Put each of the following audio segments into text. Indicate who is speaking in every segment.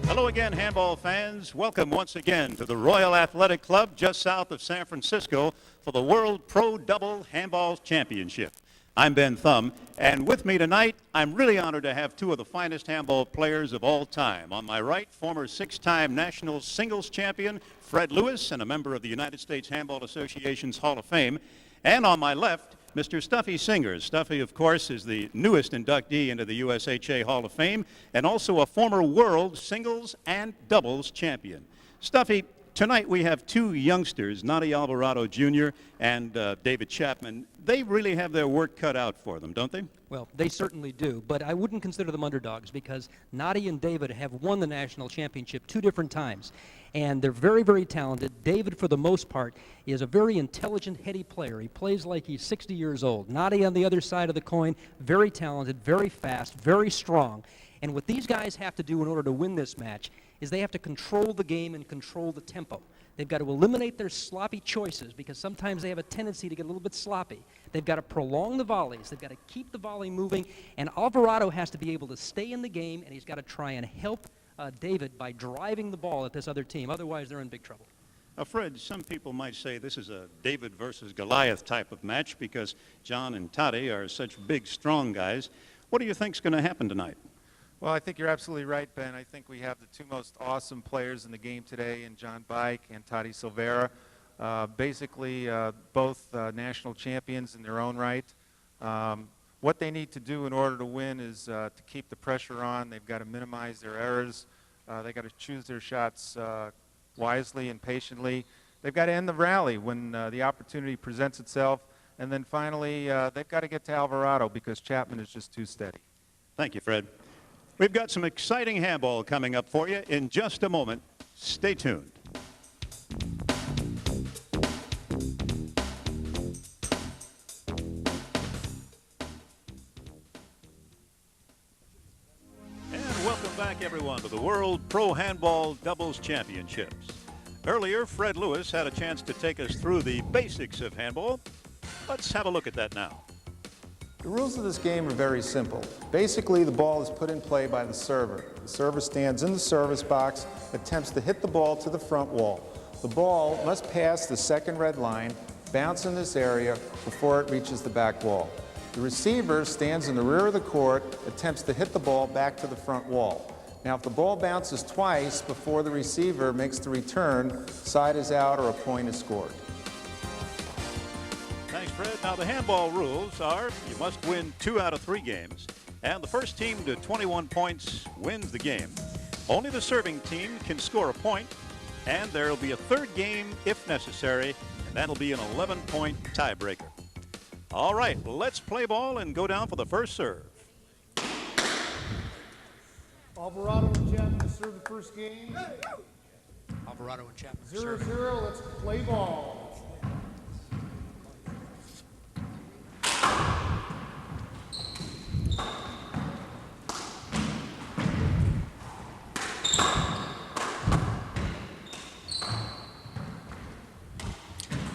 Speaker 1: Hello again, handball fans. Welcome once again to the Royal Athletic Club just south of San Francisco for the World Pro Double Handball Championship. I'm Ben Thum, and with me tonight, I'm really honored to have two of the finest handball players of all time. On my right, former six-time national singles champion Fred Lewis, and a member of the United States Handball Association's Hall of Fame. And on my left, Mr. Stuffy Singers. Stuffy, of course, is the newest inductee into the USHA Hall of Fame and also a former world singles and doubles champion. Stuffy, tonight we have two youngsters, Alvarado Jr. and David Chapman. They really have their work cut out for them, don't they?
Speaker 2: Well, they certainly do, but I wouldn't consider them underdogs because Nadi and David have won the national championship 2 different times, and they're very, very talented. David, for the most part, is a very intelligent, heady player. He plays like he's 60 years old. Nadi, on the other side of the coin, very talented, very fast, very strong. And what these guys have to do in order to win this match is they have to control the game and control the tempo. They've got to eliminate their sloppy choices because sometimes they have a tendency to get a little bit sloppy. They've got to prolong the volleys. They've got to keep the volley moving. And Alvarado has to be able to stay in the game, and he's got to try and help David by driving the ball at this other team. Otherwise, they're in big trouble.
Speaker 1: Fred, some people might say this is a David versus Goliath type of match because John and Toddy are such big, strong guys. What do you think is going to happen tonight?
Speaker 3: Well, I think you're absolutely right, Ben. I think we have the two most awesome players in the game today in John Bike and Bike-Silveyra. Basically, both national champions in their own right. What they need to do in order to win is to keep the pressure on. They've got to minimize their errors. They've got to choose their shots wisely and patiently. They've got to end the rally when the opportunity presents itself. And then finally, they've got to get to Alvarado because Chapman is just too steady.
Speaker 1: Thank you, Fred. We've got some exciting handball coming up for you in just a moment. Stay tuned. And welcome back, everyone, to the World Pro Handball Doubles Championships. Earlier, Fred Lewis had a chance to take us through the basics of handball. Let's have a look at that now.
Speaker 4: The rules of this game are very simple. Basically, the ball is put in play by the server. The server stands in the service box, attempts to hit the ball to the front wall. The ball must pass the second red line, bounce in this area before it reaches the back wall. The receiver stands in the rear of the court, attempts to hit the ball back to the front wall. Now, if the ball bounces twice before the receiver makes the return, side is out or a point is scored.
Speaker 1: Thanks, Fred. Now, the handball rules are you must win 2 out of 3 games, and the first team to 21 points wins the game. Only the serving team can score a point, and there will be a third game if necessary, and that'll be an 11-point tiebreaker. All right, let's play ball and go down for the first serve.
Speaker 5: Alvarado and Chapman to serve the first game.
Speaker 2: Alvarado and Chapman.
Speaker 5: 0-0, let's play ball.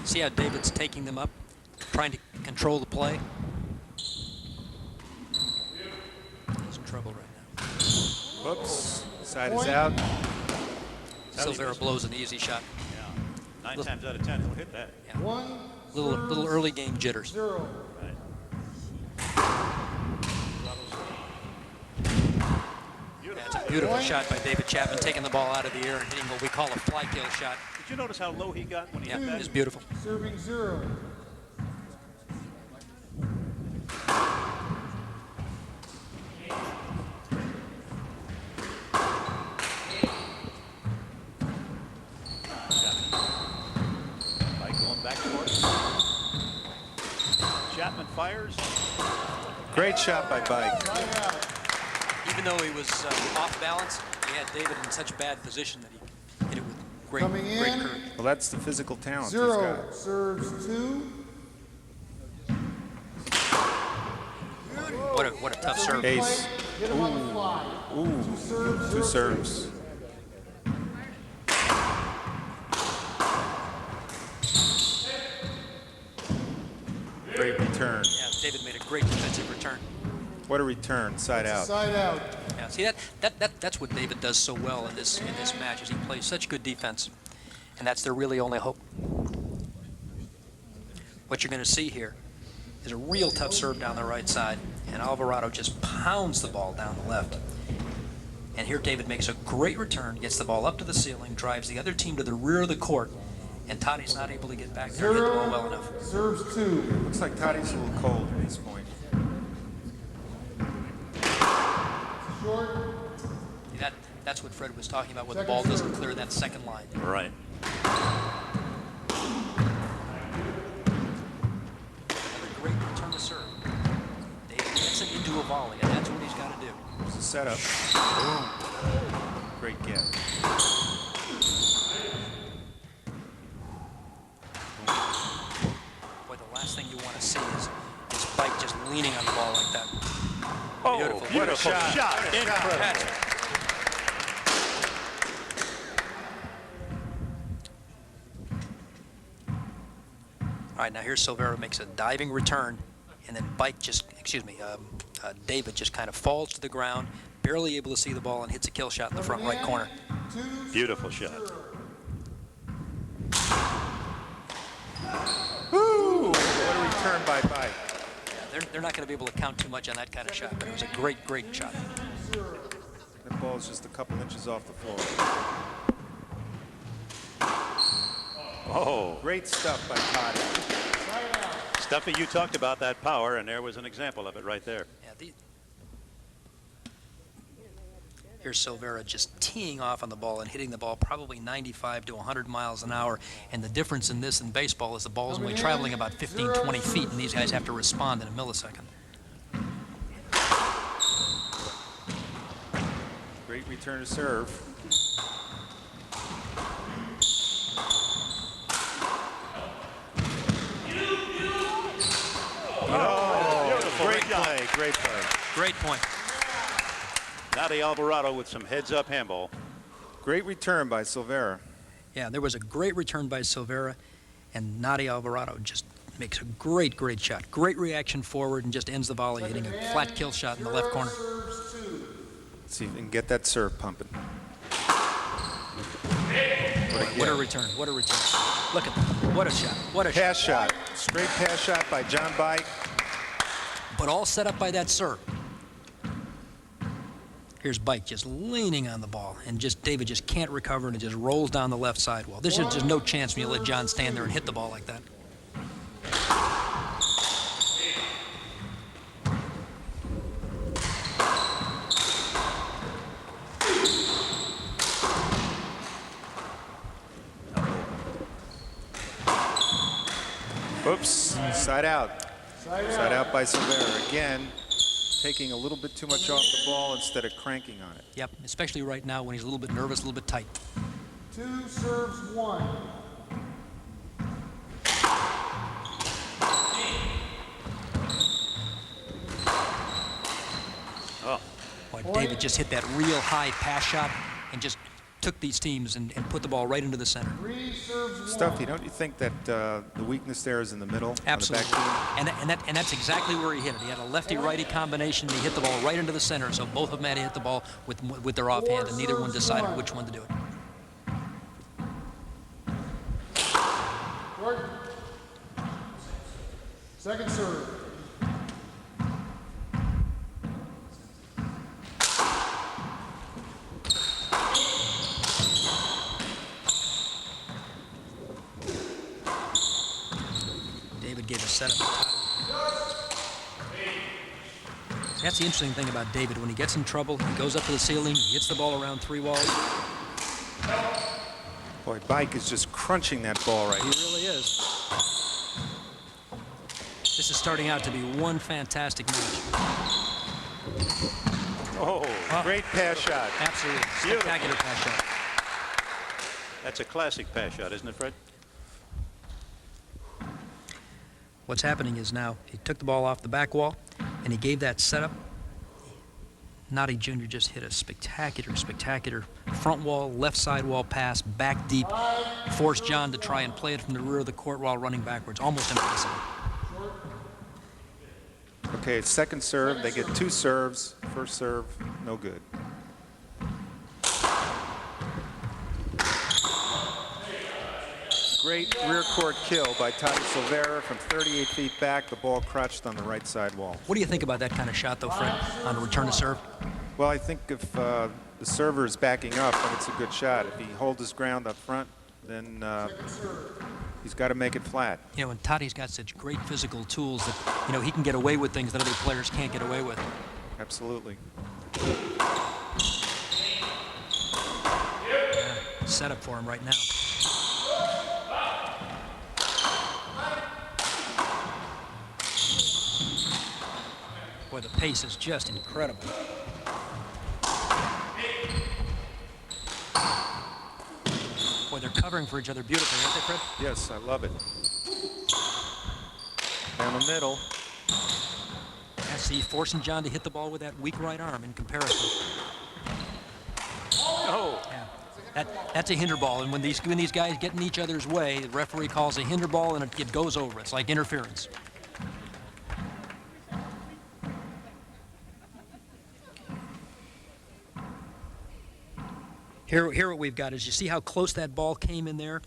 Speaker 2: See how David's taking them up, trying to control the play? He's in trouble right now.
Speaker 3: Whoops, side is out.
Speaker 2: Silveyra blows an easy shot.
Speaker 1: Yeah, 9 times out of 10 he'll hit that.
Speaker 2: Yeah.
Speaker 5: 1,
Speaker 2: Little early game jitters.
Speaker 5: 0.
Speaker 2: That's a beautiful shot by David Chapman, taking the ball out of the air and hitting what we call a fly tail shot.
Speaker 1: Did you notice how low he got when he hit
Speaker 2: Yeah,
Speaker 1: that?
Speaker 2: it's beautiful.
Speaker 5: Serving 0.
Speaker 1: Bike going back and forth. Chapman fires.
Speaker 3: Great shot by Bike.
Speaker 2: Even though he was off balance, he had David in such bad position that he hit it with great
Speaker 5: Coming in.
Speaker 2: courage.
Speaker 3: Well, that's the physical talent he's
Speaker 5: 0,
Speaker 3: got.
Speaker 5: serves 2.
Speaker 2: What a tough serve.
Speaker 3: Ace.
Speaker 5: Hit him on the fly.
Speaker 3: Ooh, 2 serves.
Speaker 2: David made a great defensive return.
Speaker 3: What a return, side out.
Speaker 5: Side out.
Speaker 2: Yeah, See, that's what David does so well in this match, is he plays such good defense, and that's their really only hope. What you're going to see here is a real tough serve down the right side, and Alvarado just pounds the ball down the left. And here David makes a great return, gets the ball up to the ceiling, drives the other team to the rear of the court, and Toddy's not able to get back there and hit the ball well enough.
Speaker 5: Serves 2.
Speaker 3: Looks like Toddy's a little cold at this point.
Speaker 5: Short.
Speaker 2: That's what Fred was talking about when the ball doesn't clear that second line.
Speaker 1: Right.
Speaker 2: Another great return to serve. David gets it into a volley, and that's what he's got to do.
Speaker 3: There's a setup. Boom. Great get.
Speaker 2: Boy, the last thing you want to see is Bike just leaning on the ball like that.
Speaker 1: Oh,
Speaker 2: Beautiful.
Speaker 1: beautiful shot. Incredible.
Speaker 2: Catch. All right, now here's Silveyra makes a diving return, and then David just kind of falls to the ground, barely able to see the ball, and hits a kill shot in the front right corner.
Speaker 1: Beautiful shot.
Speaker 3: Ooh, what a return by Bike.
Speaker 2: Yeah, they're not going to be able to count too much on that kind of shot, but it was a great shot.
Speaker 3: That ball's just a couple inches off the floor.
Speaker 1: Oh,
Speaker 3: Great stuff by Toddy.
Speaker 1: Stuffy, you talked about that power, and there was an example of it right there.
Speaker 2: Yeah, here's Silveyra just teeing off on the ball and hitting the ball probably 95 to 100 miles an hour. And the difference in this and baseball is the ball's only traveling about 15, 20 feet, and these guys have to respond in a millisecond.
Speaker 3: Great return to serve. Great play.
Speaker 2: Great point.
Speaker 1: Nadi Alvarado with some heads-up handball.
Speaker 3: Great return by Silveyra.
Speaker 2: Yeah, there was a great return by Silveyra, and Nadi Alvarado just makes a great shot. Great reaction forward and just ends the volley, hitting a flat kill shot in the left corner.
Speaker 3: Let's see if we can get that serve pumping.
Speaker 2: What a return. What a return. Look at that. What a shot. What a
Speaker 3: Pass shot. Straight pass shot by John Bike.
Speaker 2: But all set up by that serve. Here's Bike just leaning on the ball, and David just can't recover, and it just rolls down the left sidewall. There's just no chance when you let John stand there and hit the ball like that.
Speaker 3: Oops, side out. Side out by Silveyra. Again, taking a little bit too much off the ball instead of cranking on it.
Speaker 2: Yep, especially right now when he's a little bit nervous, a little bit tight.
Speaker 5: 2 serves 1.
Speaker 1: Oh,
Speaker 2: Boy, David just hit that real high pass shot and just took these teams and put the ball right into the center.
Speaker 5: 3 serves 1.
Speaker 3: Stuffy, don't you think that the weakness there is in the middle?
Speaker 2: Absolutely.
Speaker 3: On the back team?
Speaker 2: And that's exactly where he hit it. He had a lefty-righty combination. He hit the ball right into the center, so both of them had to hit the ball with their offhand, and neither one decided which one to do it.
Speaker 5: Short. Second serve.
Speaker 2: David gave a setup. That's the interesting thing about David. When he gets in trouble, he goes up to the ceiling, he hits the ball around 3 walls.
Speaker 3: Boy, Bike is just crunching that ball right
Speaker 2: He
Speaker 3: here.
Speaker 2: really is. This is starting out to be one fantastic match.
Speaker 3: Oh, great pass shot.
Speaker 2: Absolutely spectacular pass shot.
Speaker 1: that's a classic pass shot, isn't it, Fred?
Speaker 2: What's happening is now he took the ball off the back wall and he gave that setup. Nadi Jr. just hit a spectacular front wall, left side wall pass, back deep, forced John to try and play it from the rear of the court while running backwards. Almost impossible.
Speaker 3: Okay, it's second serve. They get 2 serves. First serve, no good.
Speaker 4: Great rear court kill by Silveyra from 38 feet back. The ball crouched on the right side wall.
Speaker 2: What do you think about that kind of shot, though, Fred, on a return to serve?
Speaker 4: Well, I think if the server is backing up, then it's a good shot. If he holds his ground up front, then he's got to make it flat.
Speaker 2: You know, and Toddy's got such great physical tools that, you know, he can get away with things that other players can't get away with.
Speaker 4: Absolutely.
Speaker 2: Set up for him right now. Boy, the pace is just incredible. Boy, they're covering for each other beautifully, aren't they, Fred?
Speaker 4: Yes, I love it. Down the middle.
Speaker 2: Yeah, see, forcing John to hit the ball with that weak right arm in comparison.
Speaker 4: Oh.
Speaker 2: Yeah. That's a hinder ball, and when these guys get in each other's way, the referee calls a hinder ball, and it goes over. It's like interference. Here what we've got is, you see how close that ball came in there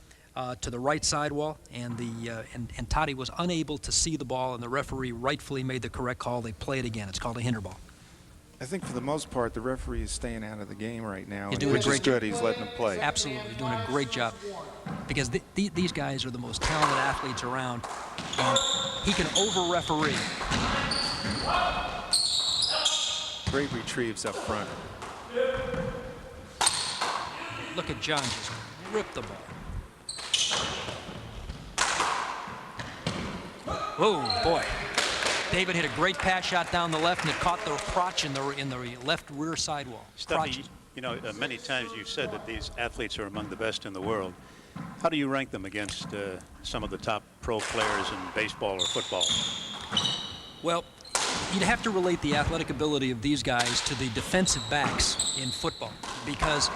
Speaker 2: to the right sidewall, and and Toddy was unable to see the ball, and the referee rightfully made the correct call. They play it again. It's called a hinder ball.
Speaker 4: I think for the most part, the referee is staying out of the game right now,
Speaker 2: He's doing
Speaker 4: which
Speaker 2: a
Speaker 4: is
Speaker 2: great
Speaker 4: good.
Speaker 2: job.
Speaker 4: He's letting them play.
Speaker 2: Absolutely, doing a great job, because these guys are the most talented athletes around, and he can over-referee.
Speaker 4: Great retrieves up front.
Speaker 2: Look at John just rip the ball. Whoa, boy. David hit a great pass shot down the left, and it caught the crotch in the left rear sidewall.
Speaker 1: Stuffy, you know, many times you've said that these athletes are among the best in the world. How do you rank them against some of the top pro players in baseball or football?
Speaker 2: Well, you'd have to relate the athletic ability of these guys to the defensive backs in football, because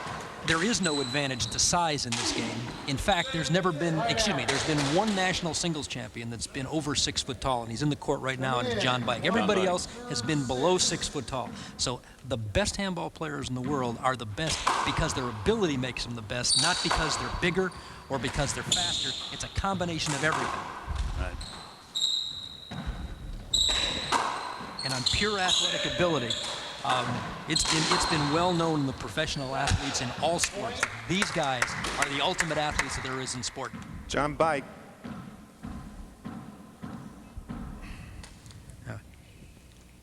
Speaker 2: there is no advantage to size in this game. In fact, there's been one national singles champion that's been over 6 foot tall, and he's in the court right now, and it's John Bike. Everybody else has been below 6 foot tall. So the best handball players in the world are the best because their ability makes them the best, not because they're bigger or because they're faster. It's a combination of everything.
Speaker 1: Right.
Speaker 2: And on pure athletic ability, it's been well known in the professional athletes in all sports. These guys are the ultimate athletes that there is in sport.
Speaker 4: John Bike.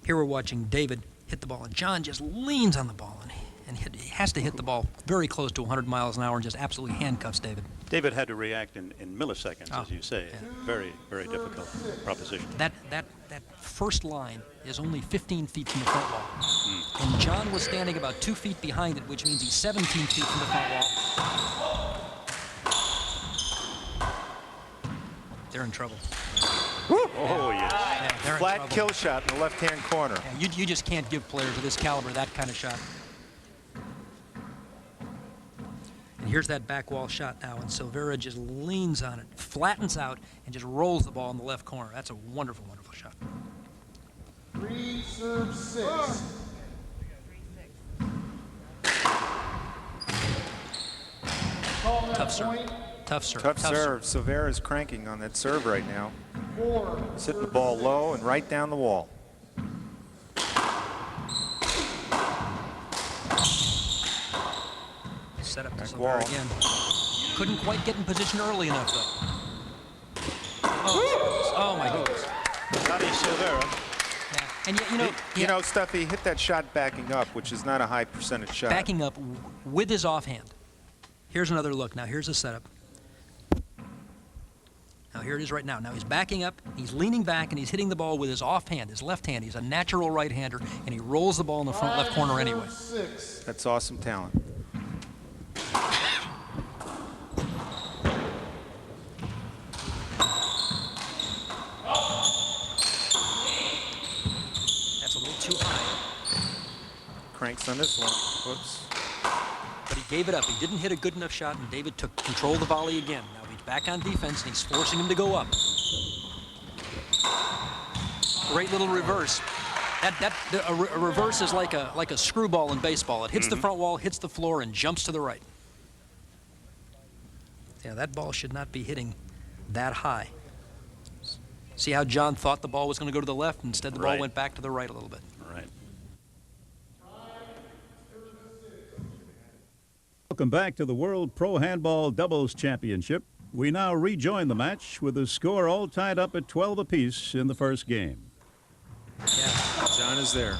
Speaker 2: Here we're watching David hit the ball, and John just leans on the ball, and he has to hit the ball very close to 100 miles an hour and just absolutely handcuffs David.
Speaker 1: David had to react in milliseconds, as you say.
Speaker 2: Yeah.
Speaker 1: Very, very difficult proposition.
Speaker 2: That first line is only 15 feet from the front wall. And John was standing about 2 feet behind it, which means he's 17 feet from the front wall. They're in trouble.
Speaker 1: Oh, yes.
Speaker 2: Yeah, they're in
Speaker 4: Flat
Speaker 2: trouble.
Speaker 4: kill shot in the left-hand corner.
Speaker 2: Yeah, you just can't give players of this caliber that kind of shot. And here's that back wall shot now, and Silveyra just leans on it, flattens out, and just rolls the ball in the left corner. That's a wonderful, wonderful shot.
Speaker 5: 3 serve 6.
Speaker 2: Tough serve. Tough serve.
Speaker 4: Tough serve. Silveyra's cranking on that serve right now.
Speaker 5: 4.
Speaker 4: He's hitting the ball low and right down the wall.
Speaker 2: Set up to
Speaker 4: Back
Speaker 2: Silveyra
Speaker 4: wall.
Speaker 2: again. Couldn't quite get in position early enough, though. Oh my goodness.
Speaker 1: Toddy Silveyra.
Speaker 2: Yeah. And yet,
Speaker 4: You know, Stuffy hit that shot backing up, which is not a high percentage shot.
Speaker 2: backing up with his offhand. Here's another look. Now, here's the setup. Now, here it is right now. Now, he's backing up, he's leaning back, and he's hitting the ball with his offhand, his left hand. He's a natural right-hander, and he rolls the ball in the front left corner anyway.
Speaker 5: 6.
Speaker 4: That's awesome talent.
Speaker 2: That's a little too high.
Speaker 4: Cranks on this one. Whoops.
Speaker 2: But he gave it up. He didn't hit a good enough shot, and David took control of the volley again. Now he's back on defense, and he's forcing him to go up. Great little reverse. A reverse is like a screwball in baseball. It hits the front wall, hits the floor, and jumps to the right. Yeah, that ball should not be hitting that high. See how John thought the ball was going to go to the left? Instead, the ball went back to the right a little bit.
Speaker 1: Right. Welcome back to the World Pro Handball Doubles Championship. We now rejoin the match with the score all tied up at 12 apiece in the first game.
Speaker 2: Yeah,
Speaker 3: John is there.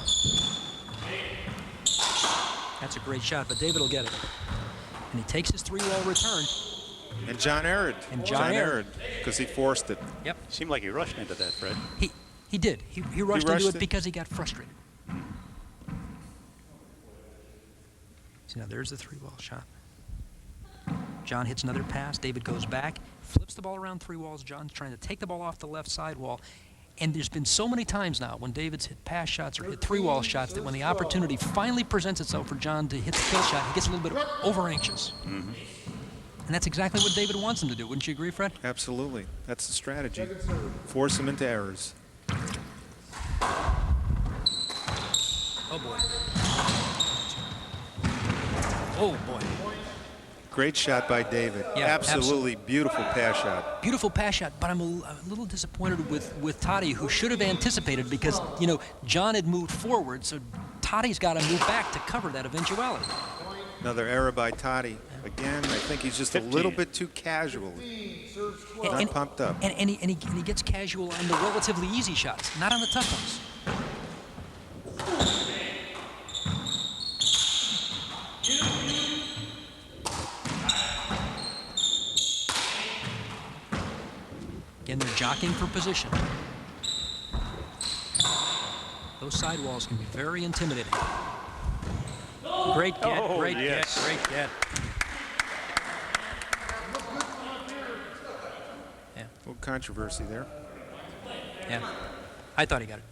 Speaker 2: that's a great shot, but David will get it. And he takes his 3-wall return.
Speaker 3: And John erred.
Speaker 2: And John erred.
Speaker 3: Because he forced it.
Speaker 2: Yep.
Speaker 1: Seemed like he rushed into that, Fred.
Speaker 2: He did. He rushed into it because he got frustrated. See, now there's the 3-wall shot. John hits another pass. David goes back, flips the ball around 3 walls. John's trying to take the ball off the left side wall. And there's been so many times now when David's hit pass shots or hit 3-wall shots that when the opportunity finally presents itself for John to hit the kill shot, he gets a little bit over-anxious.
Speaker 1: Mm-hmm.
Speaker 2: And that's exactly what David wants him to do. Wouldn't you agree, Fred?
Speaker 3: Absolutely. That's the strategy. Force him into errors.
Speaker 2: Oh, boy. Oh, boy.
Speaker 3: Great shot by David.
Speaker 2: Yeah,
Speaker 3: absolutely beautiful pass shot.
Speaker 2: Beautiful pass shot, but I'm a little disappointed with Toddy, who should have anticipated because, you know, John had moved forward, so Toddy's got to move back to cover that eventuality.
Speaker 3: Another error by Toddy. Again, I think he's just
Speaker 1: 15.
Speaker 3: a little bit too casual. Not pumped up.
Speaker 2: And he gets casual on the relatively easy shots, not on the tough ones. Again, they're jockeying for position. Those sidewalls can be very intimidating. Great get, great get, great get. Yeah.
Speaker 3: A little controversy there.
Speaker 2: Yeah. I thought he got it.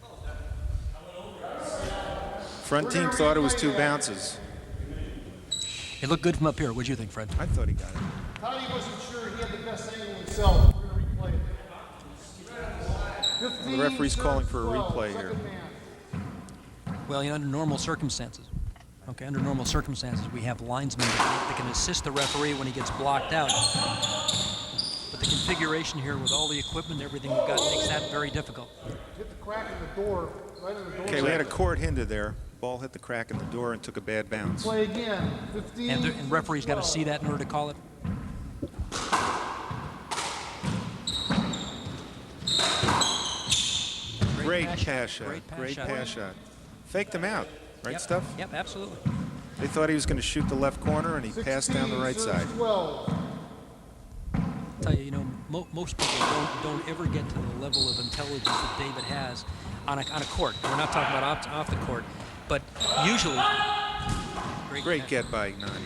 Speaker 3: Front team thought it was 2 bounces.
Speaker 2: It looked good from up here. What do you think, Fred?
Speaker 3: I thought he got it.
Speaker 5: Toddy wasn't sure he had the best angle himself. We're going to replay it. 15,
Speaker 3: The referee's calling for a
Speaker 5: 12,
Speaker 3: replay here.
Speaker 5: second man.
Speaker 2: Well, you know, under normal circumstances. Okay, under normal circumstances, we have linesmen that can assist the referee when he gets blocked out. But the configuration here with all the equipment and everything we've got makes that very difficult.
Speaker 5: Hit the crack in the door, right in the door.
Speaker 3: Okay, we had a court hinder there. Ball hit the crack in the door and took a bad bounce.
Speaker 5: Play again. 15.
Speaker 2: And referee's got to see that in order to call it.
Speaker 3: Great pass shot.
Speaker 2: Great
Speaker 3: Pass shot. Faked him out. Right,
Speaker 2: Yep,
Speaker 3: Stuff?
Speaker 2: Yep, absolutely.
Speaker 3: They thought he was going to shoot the left corner, and he passed down the right
Speaker 5: 16,
Speaker 3: side.
Speaker 5: serves 12.
Speaker 2: I'll tell you, you know, most people don't ever get to the level of intelligence that David has on a court. We're not talking about off the court, but usually.
Speaker 3: Great get by Ignati.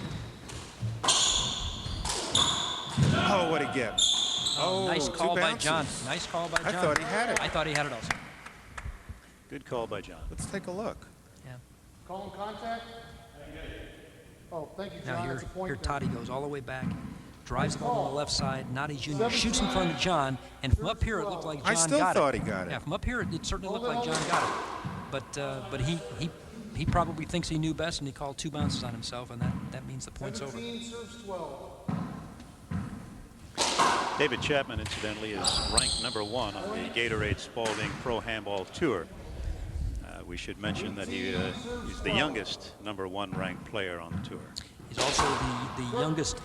Speaker 3: Oh, what a get. Oh,
Speaker 2: Nice
Speaker 3: 2
Speaker 2: call by
Speaker 3: bounces.
Speaker 2: John. Nice call by John.
Speaker 3: I thought he had it.
Speaker 2: I thought he had it also.
Speaker 1: Good call by John.
Speaker 3: Let's take a look.
Speaker 2: Yeah.
Speaker 5: Calling contact. Oh, thank you, John.
Speaker 2: Now
Speaker 5: That's a point
Speaker 2: here
Speaker 5: there.
Speaker 2: Toddy goes all the way back, drives the ball on the left side. Nadi Jr. shoots in front of John, and from up here it looked like John
Speaker 3: I still
Speaker 2: got
Speaker 3: thought
Speaker 2: it.
Speaker 3: he got it.
Speaker 2: Yeah, from up here it certainly looked like John got it. But he probably thinks he knew best, and he called 2 bounces on himself, and that means the point's over.
Speaker 5: 17 serves 12.
Speaker 1: David Chapman, incidentally, is ranked #1 on the Gatorade Spalding Pro Handball Tour. We should mention that he's the youngest #1 ranked player on the tour.
Speaker 2: He's also the youngest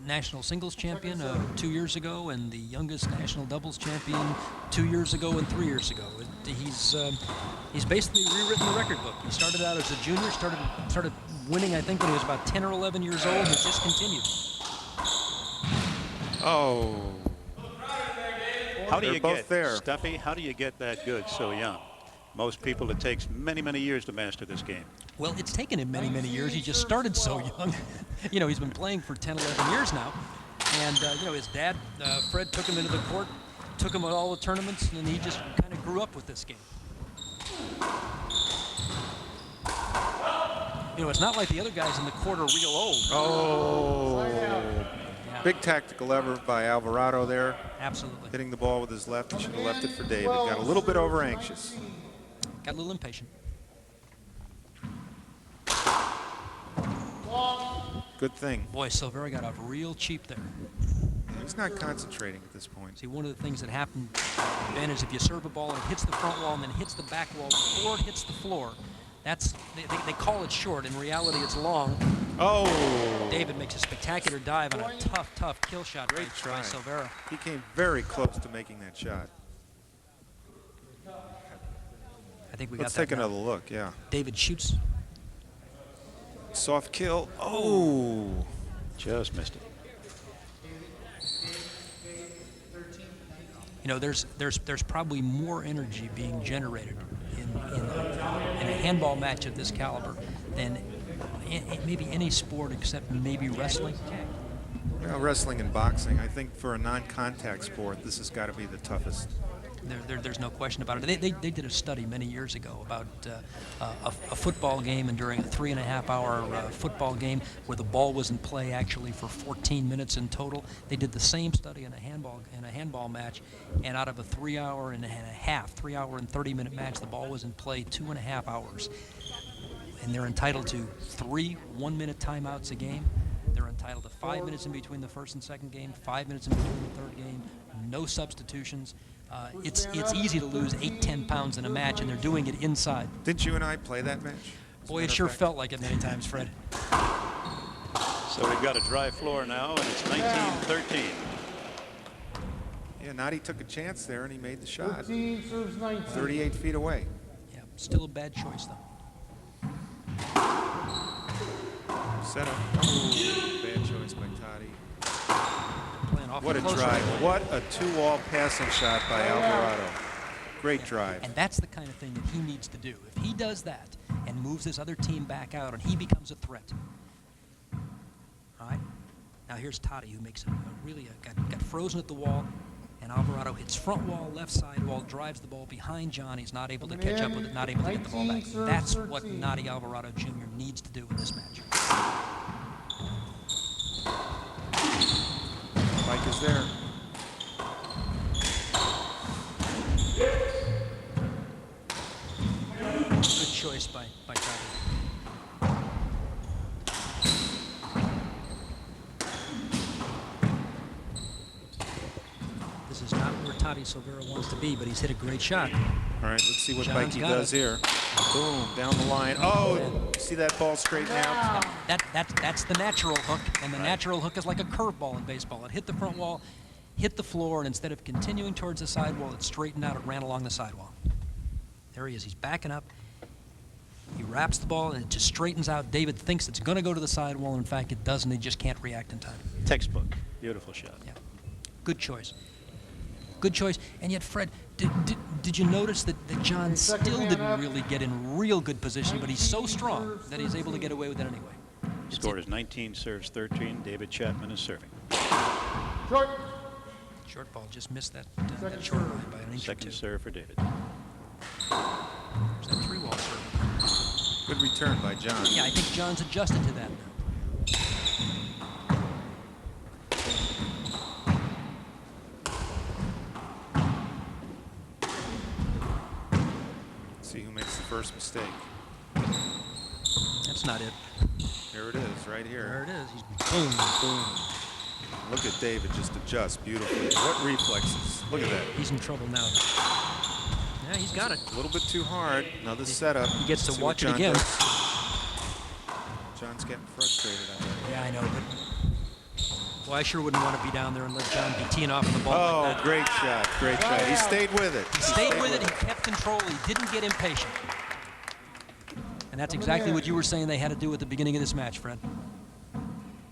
Speaker 2: national singles champion 2 years ago, and the youngest national doubles champion 2 years ago and 3 years ago. He's basically rewritten the record book. He started out as a junior, started winning, I think, when he was about 10 or 11 years old, and just continued.
Speaker 3: Oh.
Speaker 1: How do
Speaker 3: They're
Speaker 1: you
Speaker 3: both
Speaker 1: get,
Speaker 3: there.
Speaker 1: Stuffy, how do you get that good so young? Most people, it takes many, many years to master this game.
Speaker 2: Well, it's taken him many, many years. He just started so young. You know, he's been playing for 10, 11 years now. And, you know, his dad, Fred, took him into the court, took him at all the tournaments, and he just kind of grew up with this game. You know, it's not like the other guys in the court are real old.
Speaker 3: Oh.
Speaker 2: Yeah,
Speaker 3: Big tactical lever by Alvarado there.
Speaker 2: absolutely.
Speaker 3: Hitting the ball with his left. He should have left it for David. Got a little bit over anxious.
Speaker 2: Got a little impatient.
Speaker 3: Good thing.
Speaker 2: Boy, Silveyra got off real cheap there.
Speaker 3: He's not concentrating at this point.
Speaker 2: See, one of the things that happen, Ben, is if you serve a ball and it hits the front wall and then hits the back wall before it hits the floor, that's they call it short. In reality, it's long.
Speaker 3: Oh!
Speaker 2: David makes a spectacular dive on a tough kill shot
Speaker 3: Great
Speaker 2: by
Speaker 3: try.
Speaker 2: Silveyra.
Speaker 3: He came very close to making that shot.
Speaker 2: I think we got
Speaker 3: Let's
Speaker 2: that
Speaker 3: take
Speaker 2: now.
Speaker 3: another look, yeah.
Speaker 2: David shoots.
Speaker 3: Soft kill. Oh!
Speaker 1: Just missed it.
Speaker 2: You know, there's probably more energy being generated in a handball match of this caliber than maybe any sport except maybe wrestling.
Speaker 3: Well, wrestling and boxing, I think for a non-contact sport, this has got to be the toughest.
Speaker 2: There's no question about it. They did a study many years ago about a football game, and during a 3.5-hour football game where the ball was in play actually for 14 minutes in total, they did the same study in a handball match, and out of a 3-hour and 30-minute match, the ball was in play 2.5 hours. And they're entitled to 3 1-minute timeouts a game. They're entitled to 5 minutes in between the first and second game, 5 minutes in between the third game, no substitutions. It's easy to lose 8-10 pounds in a match, and they're doing it inside.
Speaker 3: Didn't you and I play that match?
Speaker 2: Boy, it sure felt like it many times, Fred.
Speaker 1: So we've got a dry floor now, and it's 19-13.
Speaker 3: Yeah, Nadi took a chance there, and he made the shot.
Speaker 5: 13 serves 19.
Speaker 3: 38 feet away.
Speaker 2: Yeah, still a bad choice, though.
Speaker 3: Set up. Oh, bad choice by Toddy.
Speaker 2: Playing awful
Speaker 3: What a
Speaker 2: close
Speaker 3: drive.
Speaker 2: right away.
Speaker 3: What a two-wall passing shot by Alvarado. Great drive.
Speaker 2: And that's the kind of thing that he needs to do. If he does that and moves this other team back out, and he becomes a threat. All right? Now here's Toddy, who makes got frozen at the wall, and Alvarado hits front wall, left side wall, drives the ball behind John. He's not able to catch up with it, not able to get the ball back. That's what Nadi Alvarado Jr. needs to do in this match.
Speaker 3: Mike is there.
Speaker 2: Good choice by Toddy. This is not where Toddy Silveyra wants to be, but he's hit a great shot.
Speaker 3: All right, let's see what
Speaker 2: John's
Speaker 3: Mikey
Speaker 2: got
Speaker 3: does
Speaker 2: it.
Speaker 3: here. Boom, down the line. Oh, see that ball straighten out?
Speaker 2: That's the natural hook, and the natural hook is like a curveball in baseball. It hit the front wall, hit the floor, and instead of continuing towards the sidewall, it straightened out. It ran along the sidewall. There he is. He's backing up. He wraps the ball, and it just straightens out. David thinks it's going to go to the sidewall. In fact, it doesn't. He just can't react in time.
Speaker 1: Textbook. Beautiful shot.
Speaker 2: Yeah. Good choice. Good choice. And yet, Fred, did you notice that John still didn't really get in real good position, but he's so strong that he's able to get away with it anyway.
Speaker 1: Score is 19 serves 13. David Chapman is serving.
Speaker 5: Short.
Speaker 2: Short ball just missed that short line by an inch or
Speaker 1: Second
Speaker 2: two.
Speaker 1: serve for David.
Speaker 2: There's that 3-wall serve.
Speaker 3: Good return by John.
Speaker 2: Yeah, I think John's adjusted to that now.
Speaker 3: See who makes the first mistake.
Speaker 2: That's not it.
Speaker 3: There it is, right
Speaker 2: There
Speaker 3: here.
Speaker 2: it is. He's boom.
Speaker 3: Boom. Look at David just adjust beautifully. What reflexes. Look at that.
Speaker 2: He's in trouble now. Yeah, he's got it.
Speaker 3: A little bit too hard. Another setup.
Speaker 2: He gets to
Speaker 3: See what
Speaker 2: watch it
Speaker 3: John
Speaker 2: again.
Speaker 3: does. John's getting frustrated out there.
Speaker 2: Yeah, I know, but well, I sure wouldn't want to be down there and let John be teeing off the ball
Speaker 3: Oh,
Speaker 2: like that.
Speaker 3: great shot. Great shot. He stayed with it.
Speaker 2: He stayed with it. He kept control. He didn't get impatient. And that's exactly what you were saying they had to do at the beginning of this match, Fred.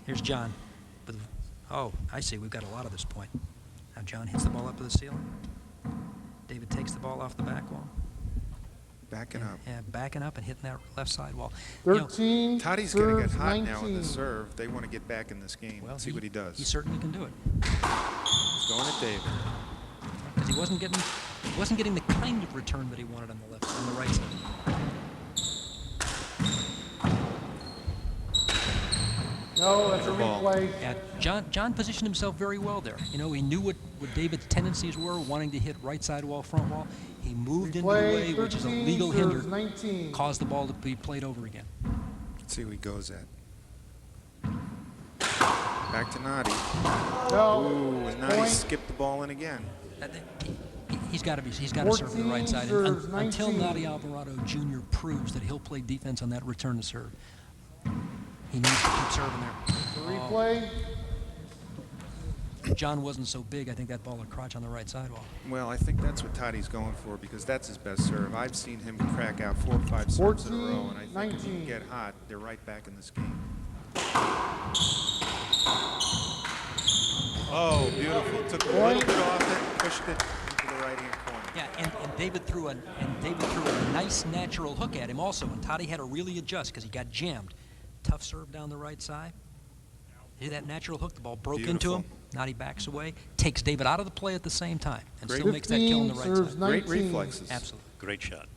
Speaker 2: Here's John. Oh, I see. We've got a lot of this point. Now John hits the ball up to the ceiling. David takes the ball off the back wall.
Speaker 3: Backing up.
Speaker 2: Yeah, backing up and hitting that left side wall.
Speaker 5: 13
Speaker 3: Toddy's going to get
Speaker 5: serves
Speaker 3: hot
Speaker 5: 19.
Speaker 3: now in the serve. They want to get back in this game.
Speaker 2: Well,
Speaker 3: See what he does.
Speaker 2: He certainly can do it.
Speaker 3: He's going at David.
Speaker 2: Because he wasn't getting the kind of return that he wanted on the right side.
Speaker 5: No, that's a
Speaker 3: Ball.
Speaker 5: replay.
Speaker 2: Yeah, John positioned himself very well there. You know, he knew what David's tendencies were, wanting to hit right side wall, front wall. He moved into the way, which is a legal hinder,
Speaker 5: 19.
Speaker 2: caused the ball to be played over again.
Speaker 3: Let's see who he goes at. Back to Nadi.
Speaker 5: No.
Speaker 3: Ooh, and Nadi
Speaker 5: Point.
Speaker 3: skipped the ball in again.
Speaker 2: He's got to serve to the right side
Speaker 5: 14
Speaker 2: until
Speaker 5: serves,
Speaker 2: Nadi
Speaker 5: 19.
Speaker 2: Alvarado Jr. proves that he'll play defense on that return to serve. He needs to keep serving there.
Speaker 5: The replay.
Speaker 2: If John wasn't so big, I think that ball would crotch on the right sidewall.
Speaker 3: Well, I think that's what Toddy's going for because that's his best serve. I've seen him crack out 4 or 5 serves in a row, and I think if he can
Speaker 5: 19.
Speaker 3: get hot, they're right back in this game. Oh, beautiful. Took a little bit off it, pushed it into the right-hand corner.
Speaker 2: Yeah, and David threw a nice natural hook at him also, and Toddy had to really adjust because he got jammed. Tough serve down the right side. See that natural hook? The ball broke into him. Nadi backs away, takes David out of the play at the same time, and still makes that kill on the right
Speaker 5: serves
Speaker 2: side.
Speaker 5: 19.
Speaker 3: Great reflexes.
Speaker 2: Absolutely.
Speaker 1: Great shot.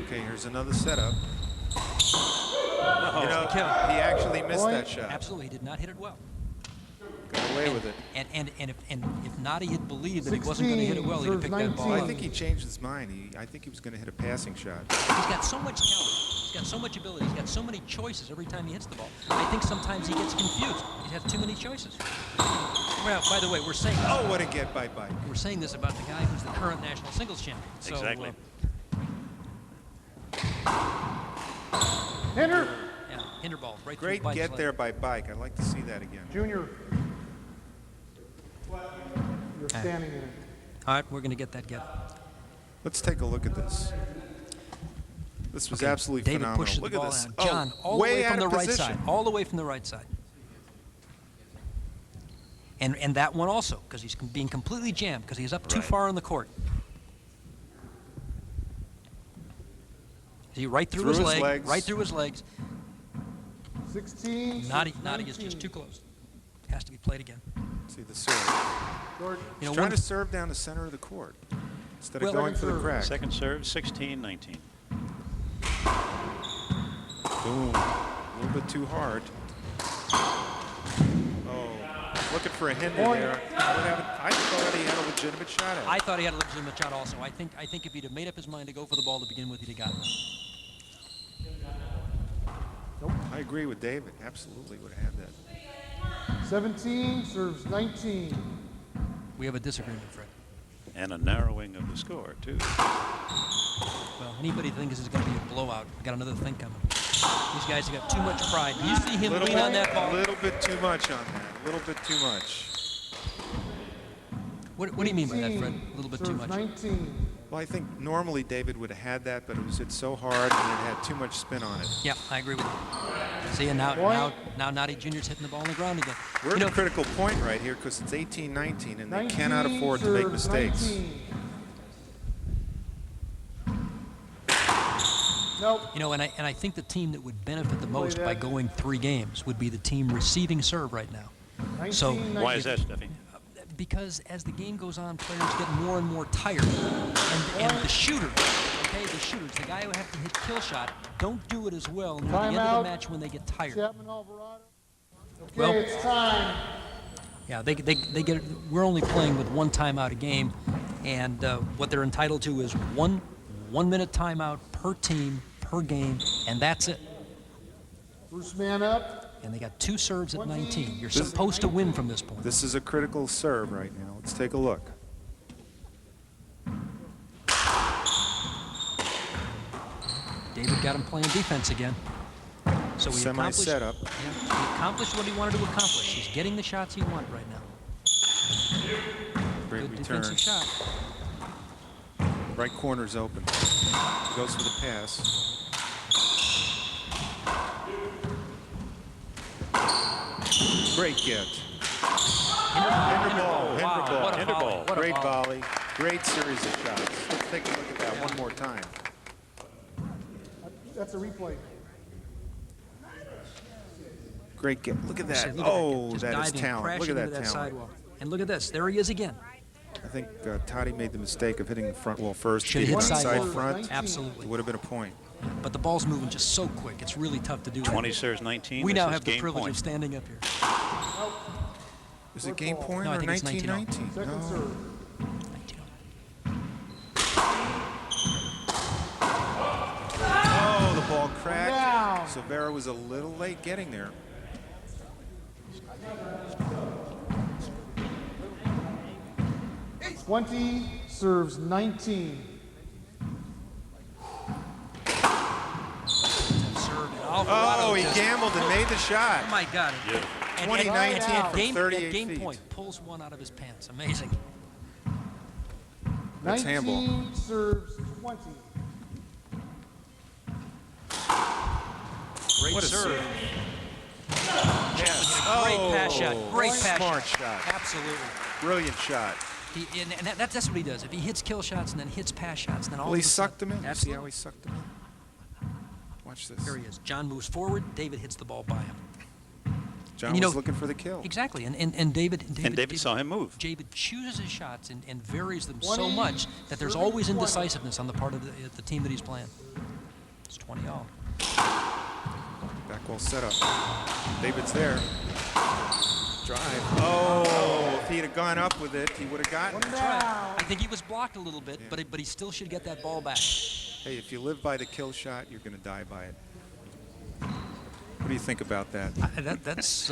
Speaker 3: Okay, here's another setup.
Speaker 2: Oh,
Speaker 3: You know,
Speaker 2: kill.
Speaker 3: he actually missed
Speaker 5: Point.
Speaker 3: that shot.
Speaker 2: Absolutely, he did not hit it well.
Speaker 3: Got away with it.
Speaker 2: And if Nadi had believed that he wasn't going to hit it well, he'd have picked that ball
Speaker 3: Well, I
Speaker 2: up.
Speaker 3: think he changed his mind. I think he was going to hit a passing shot.
Speaker 2: He's got so much talent. He's got so much ability. He's got so many choices every time he hits the ball. I think sometimes he gets confused. He has too many choices. Well, by the way, we're saying this,
Speaker 3: Oh, what a get by Bike.
Speaker 2: we're saying this about the guy who's the current national singles champion. So,
Speaker 1: Exactly.
Speaker 5: Hinder.
Speaker 2: Yeah, hinder ball right
Speaker 3: Great
Speaker 2: through Bike's
Speaker 3: get
Speaker 2: leg.
Speaker 3: there by Bike. I'd like to see that again.
Speaker 5: Junior. You're standing in it.
Speaker 2: All right, we're going to get that get.
Speaker 3: Let's take a look at this. This was
Speaker 2: Okay,
Speaker 3: absolutely
Speaker 2: David
Speaker 3: phenomenal.
Speaker 2: pushes
Speaker 3: Look
Speaker 2: the
Speaker 3: at
Speaker 2: ball
Speaker 3: this.
Speaker 2: out. John, all the
Speaker 3: way
Speaker 2: way from
Speaker 3: out
Speaker 2: the
Speaker 3: of
Speaker 2: right
Speaker 3: position.
Speaker 2: side. All the way from the right side. And that one also, because he's being completely jammed, because he's up too
Speaker 1: Right.
Speaker 2: far on the court. See, right through,
Speaker 3: Through
Speaker 2: his
Speaker 3: his
Speaker 2: leg,
Speaker 3: legs.
Speaker 2: right through his legs.
Speaker 5: 16.
Speaker 2: Nadi is just too close. Has to be played again.
Speaker 3: See the serve.
Speaker 5: Short.
Speaker 2: You
Speaker 3: He's
Speaker 2: know,
Speaker 3: trying
Speaker 2: one,
Speaker 3: to serve down the center of the court instead of
Speaker 2: Well-
Speaker 3: going for the
Speaker 5: Second serve.
Speaker 3: crack.
Speaker 1: Second serve, 16-19.
Speaker 3: Boom. A little bit too hard. Oh, looking for a hinder
Speaker 5: Point.
Speaker 3: there. I thought he had a legitimate shot at it.
Speaker 2: I thought he had a legitimate shot also. I think if he'd have made up his mind to go for the ball to begin with, he'd have gotten it.
Speaker 3: I agree with David. Absolutely would have had that.
Speaker 5: 17 serves 19.
Speaker 2: We have a disagreement, Fred.
Speaker 1: And a narrowing of the score, too.
Speaker 2: Well, anybody thinks this is going to be a blowout, we got another thing coming. These guys have got too much pride. You see him lean on that
Speaker 3: A
Speaker 2: ball.
Speaker 3: little bit too much on that. A little bit too much.
Speaker 2: What do you mean by that, Fred? A little bit too
Speaker 5: serves
Speaker 2: much.
Speaker 5: 19.
Speaker 3: Well, I think normally David would have had that, but it was hit so hard and it had too much spin on it.
Speaker 2: Yeah, I agree with you. See, and now Nadi Jr.'s hitting the ball on the ground again.
Speaker 3: We're
Speaker 2: You
Speaker 3: at
Speaker 2: know,
Speaker 3: a critical point right here because it's 18-19 and they
Speaker 5: 19
Speaker 3: cannot afford to make
Speaker 5: serves
Speaker 3: mistakes.
Speaker 5: 19. Nope.
Speaker 2: You know, and I think the team that would benefit the most by
Speaker 5: that.
Speaker 2: going 3 games would be the team receiving serve right now.
Speaker 5: 19,
Speaker 2: So,
Speaker 1: Why is that, Steffi?
Speaker 2: Because as the game goes on, players get more and more tired. And the shooters, the guy who have to hit kill shot, don't do it as well near the end of
Speaker 5: Timeout.
Speaker 2: the match when they get tired.
Speaker 5: Chapman-Alvarado. Okay,
Speaker 2: Well-
Speaker 5: it's time.
Speaker 2: Yeah, they get. We're only playing with 1 timeout a game, and what they're entitled to is one minute timeout per team per game, and that's it.
Speaker 5: First man up.
Speaker 2: And they got 2 serves at 19. You're supposed to win from this point.
Speaker 3: This is a critical serve right now. Let's take a look.
Speaker 2: David got him playing defense again. So he accomplished,
Speaker 3: Semi-setup.
Speaker 2: yeah, he accomplished what he wanted to accomplish. He's getting the shots he wanted right now.
Speaker 3: Great
Speaker 2: Good
Speaker 3: return.
Speaker 2: defensive shot.
Speaker 3: Right corner's open. He goes for the pass. Great get. Hinder ball. Hinder
Speaker 2: Wow,
Speaker 3: ball.
Speaker 2: what a
Speaker 1: Hinder
Speaker 2: volley,
Speaker 1: ball.
Speaker 2: what a
Speaker 3: Great
Speaker 2: volley.
Speaker 3: volley. Great series of shots. Let's take a look at that one more time.
Speaker 5: That's a replay.
Speaker 3: Great get. Look at
Speaker 2: See,
Speaker 3: that.
Speaker 2: look at
Speaker 3: Oh,
Speaker 2: Just
Speaker 3: that is
Speaker 2: diving,
Speaker 3: talent.
Speaker 2: crashing
Speaker 3: Look at
Speaker 2: into
Speaker 3: that talent.
Speaker 2: sidewall. And look at this. There he is again.
Speaker 3: I think Toddy made the mistake of hitting the front wall first.
Speaker 2: Should
Speaker 3: If
Speaker 2: hit
Speaker 3: he hit the
Speaker 2: sidewall.
Speaker 3: side front,
Speaker 2: Absolutely.
Speaker 3: it would have been a point.
Speaker 2: But the ball's moving just so quick. It's really tough to do.
Speaker 1: 20 serves 19.
Speaker 2: We
Speaker 1: This
Speaker 2: now
Speaker 1: is
Speaker 2: have the
Speaker 1: game
Speaker 2: privilege
Speaker 1: point.
Speaker 2: of standing up here.
Speaker 3: Is it game point
Speaker 2: No, I
Speaker 3: or
Speaker 2: think it's
Speaker 3: 19-19?
Speaker 5: Second
Speaker 3: No.
Speaker 5: serve.
Speaker 2: 19.
Speaker 3: Oh, the ball cracked.
Speaker 5: Down.
Speaker 3: Silveyra was a little late getting there.
Speaker 5: Twenty serves 19.
Speaker 3: Oh, he gambled and made the shot.
Speaker 2: Oh my God.
Speaker 1: Yeah.
Speaker 2: And
Speaker 3: 2019
Speaker 2: at
Speaker 3: from
Speaker 2: game,
Speaker 3: 38
Speaker 2: at game
Speaker 3: feet.
Speaker 2: point, pulls one out of his pants. Amazing.
Speaker 3: That's
Speaker 5: 19
Speaker 3: Handball.
Speaker 5: serves 20.
Speaker 2: Great
Speaker 3: What a
Speaker 2: serve.
Speaker 3: serve. Yes.
Speaker 2: Great pass shot. Great pass
Speaker 3: Smart
Speaker 2: shot.
Speaker 3: shot.
Speaker 2: Absolutely.
Speaker 3: Brilliant shot.
Speaker 2: And that's what he does. If he hits kill shots and then hits pass shots, then all
Speaker 3: Well,
Speaker 2: of
Speaker 3: he
Speaker 2: a sudden-
Speaker 3: sucked him in. You see
Speaker 2: Absolutely.
Speaker 3: how he sucked him in? Watch this.
Speaker 2: Here he is. John moves forward. David hits the ball by him.
Speaker 3: John
Speaker 2: And, you
Speaker 3: was
Speaker 2: know,
Speaker 3: looking for the kill.
Speaker 2: Exactly. And David
Speaker 1: saw him move.
Speaker 2: David chooses his shots and varies them so
Speaker 5: 20,
Speaker 2: much that there's
Speaker 5: 30,
Speaker 2: always
Speaker 5: 20.
Speaker 2: indecisiveness on the part of the team that he's playing. It's 20 all.
Speaker 3: Back wall setup. David's there. Drive. Oh, if he'd have gone up with it, he would have gotten it.
Speaker 2: I think he was blocked a little bit, but he still should get that ball back.
Speaker 3: Hey, if you live by the kill shot, you're going to die by it. What do you think about that?
Speaker 2: That's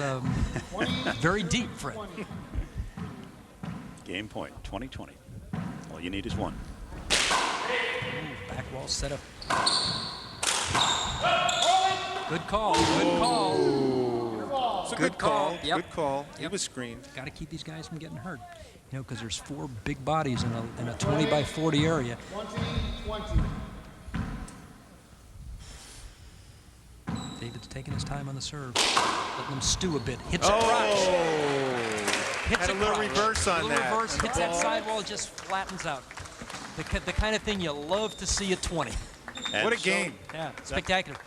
Speaker 2: very deep, Fred.
Speaker 1: Game point, 20-20. All you need is one.
Speaker 2: Back wall set up. Good call. Good call.
Speaker 3: It's a
Speaker 2: Good
Speaker 3: good call.
Speaker 2: call. Yep.
Speaker 3: Good call. He
Speaker 2: Yep.
Speaker 3: was screened.
Speaker 2: Got to keep these guys from getting hurt. You know, because there's 4 big bodies in a 20 by 40 area.
Speaker 5: 20-20.
Speaker 2: David's taking his time on the serve, letting him stew a bit. Hits
Speaker 3: Oh!
Speaker 2: a crotch. Hits
Speaker 3: Had a little
Speaker 2: crotch.
Speaker 3: reverse on
Speaker 2: a little
Speaker 3: that.
Speaker 2: reverse,
Speaker 3: And the
Speaker 2: hits that
Speaker 3: ball-
Speaker 2: sidewall, just flattens out. The kind of thing you love to see at 20.
Speaker 1: And
Speaker 3: What a
Speaker 1: so-
Speaker 3: game.
Speaker 2: Yeah, spectacular.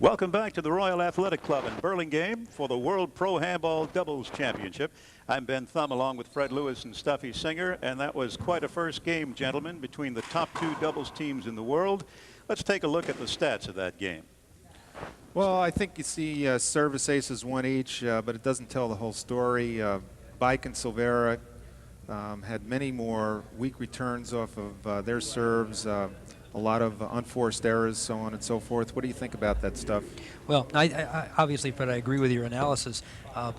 Speaker 1: Welcome back to the Royal Athletic Club in Burlingame for the World Pro Handball Doubles Championship. I'm Ben Thum along with Fred Lewis and Stuffy Singer, and that was quite a first game, gentlemen, between the top 2 doubles teams in the world. Let's take a look at the stats of that game.
Speaker 3: Well, I think you see service aces 1 each, but it doesn't tell the whole story. Bike-Silveyra had many more weak returns off of their serves, a lot of unforced errors, so on and so forth. What do you think about that stuff?
Speaker 2: Well, I obviously, Fred, I agree with your analysis.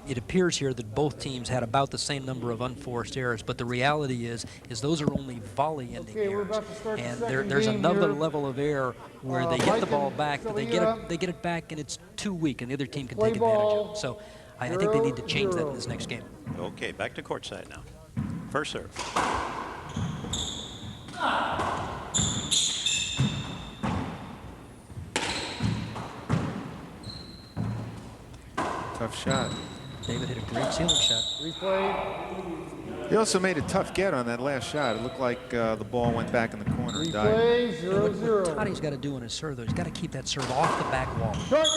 Speaker 2: It appears here that both teams had about the same number of unforced errors, but the reality is those are only volley ending
Speaker 5: Okay, we're
Speaker 2: errors.
Speaker 5: about to start the
Speaker 2: And
Speaker 5: second
Speaker 2: there's
Speaker 5: game
Speaker 2: another
Speaker 5: here.
Speaker 2: level of error where they get the ball back, but they get it back and it's too weak, and the other team can
Speaker 5: Play
Speaker 2: take advantage of
Speaker 5: ball.
Speaker 2: it. So I think they need to change that in this next game.
Speaker 1: Okay, back to courtside now. First serve.
Speaker 3: Tough shot.
Speaker 2: David hit a great ceiling shot.
Speaker 5: Replay.
Speaker 3: He also made a tough get on that last shot. It looked like the ball went back in the corner and died.
Speaker 5: Replay.
Speaker 2: You know, what
Speaker 5: 0-0.
Speaker 2: Toddy's got to do on his serve, though, he's got to keep that serve off the back wall.
Speaker 5: Short.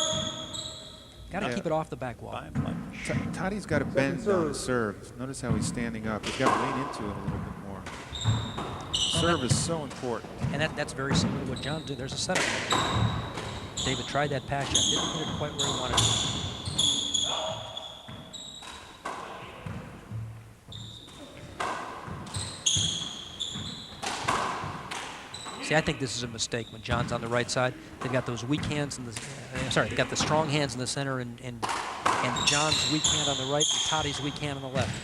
Speaker 2: Got to
Speaker 3: Yeah.
Speaker 2: keep it off the back wall.
Speaker 1: Fine, fine.
Speaker 3: Toddy's got to bend on his serve. Notice how he's standing up. He's got to lean into it a little bit more. Serve is so important.
Speaker 2: And that's very similar to what John did. There's a setup. David tried that pass shot, didn't hit it quite where he wanted it. See, I think this is a mistake when John's on the right side. They've got those weak hands in the, they got the strong hands in the center and John's weak hand on the right and Toddy's weak hand on the left.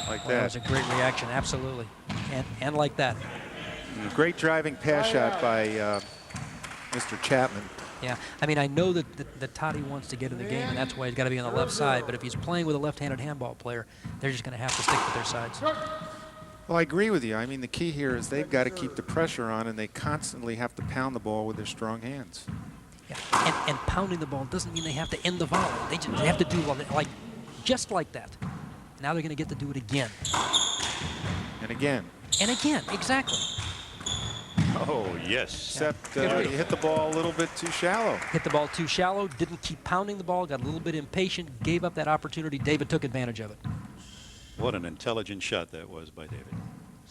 Speaker 3: Like
Speaker 2: Well, that was
Speaker 3: that.
Speaker 2: a great reaction, absolutely. And like that.
Speaker 3: Great driving pass shot by Mr. Chapman.
Speaker 2: Yeah, I mean, I know that Toddy wants to get in the game, and that's why he's got to be on the left side. But if he's playing with a left-handed handball player, they're just going to have to stick with their sides.
Speaker 3: Well, I agree with you. I mean, the key here is they've got to keep the pressure on, and they constantly have to pound the ball with their strong hands.
Speaker 2: Yeah, and pounding the ball doesn't mean they have to end the volley. They have to do just like that. Now they're going to get to do it again.
Speaker 3: And again,
Speaker 2: And again, exactly.
Speaker 1: Oh, yes.
Speaker 3: except you hit the ball a little bit too shallow.
Speaker 2: Hit the ball too shallow, didn't keep pounding the ball, got a little bit impatient, gave up that opportunity. David took advantage of it.
Speaker 1: What an intelligent shot that was by David.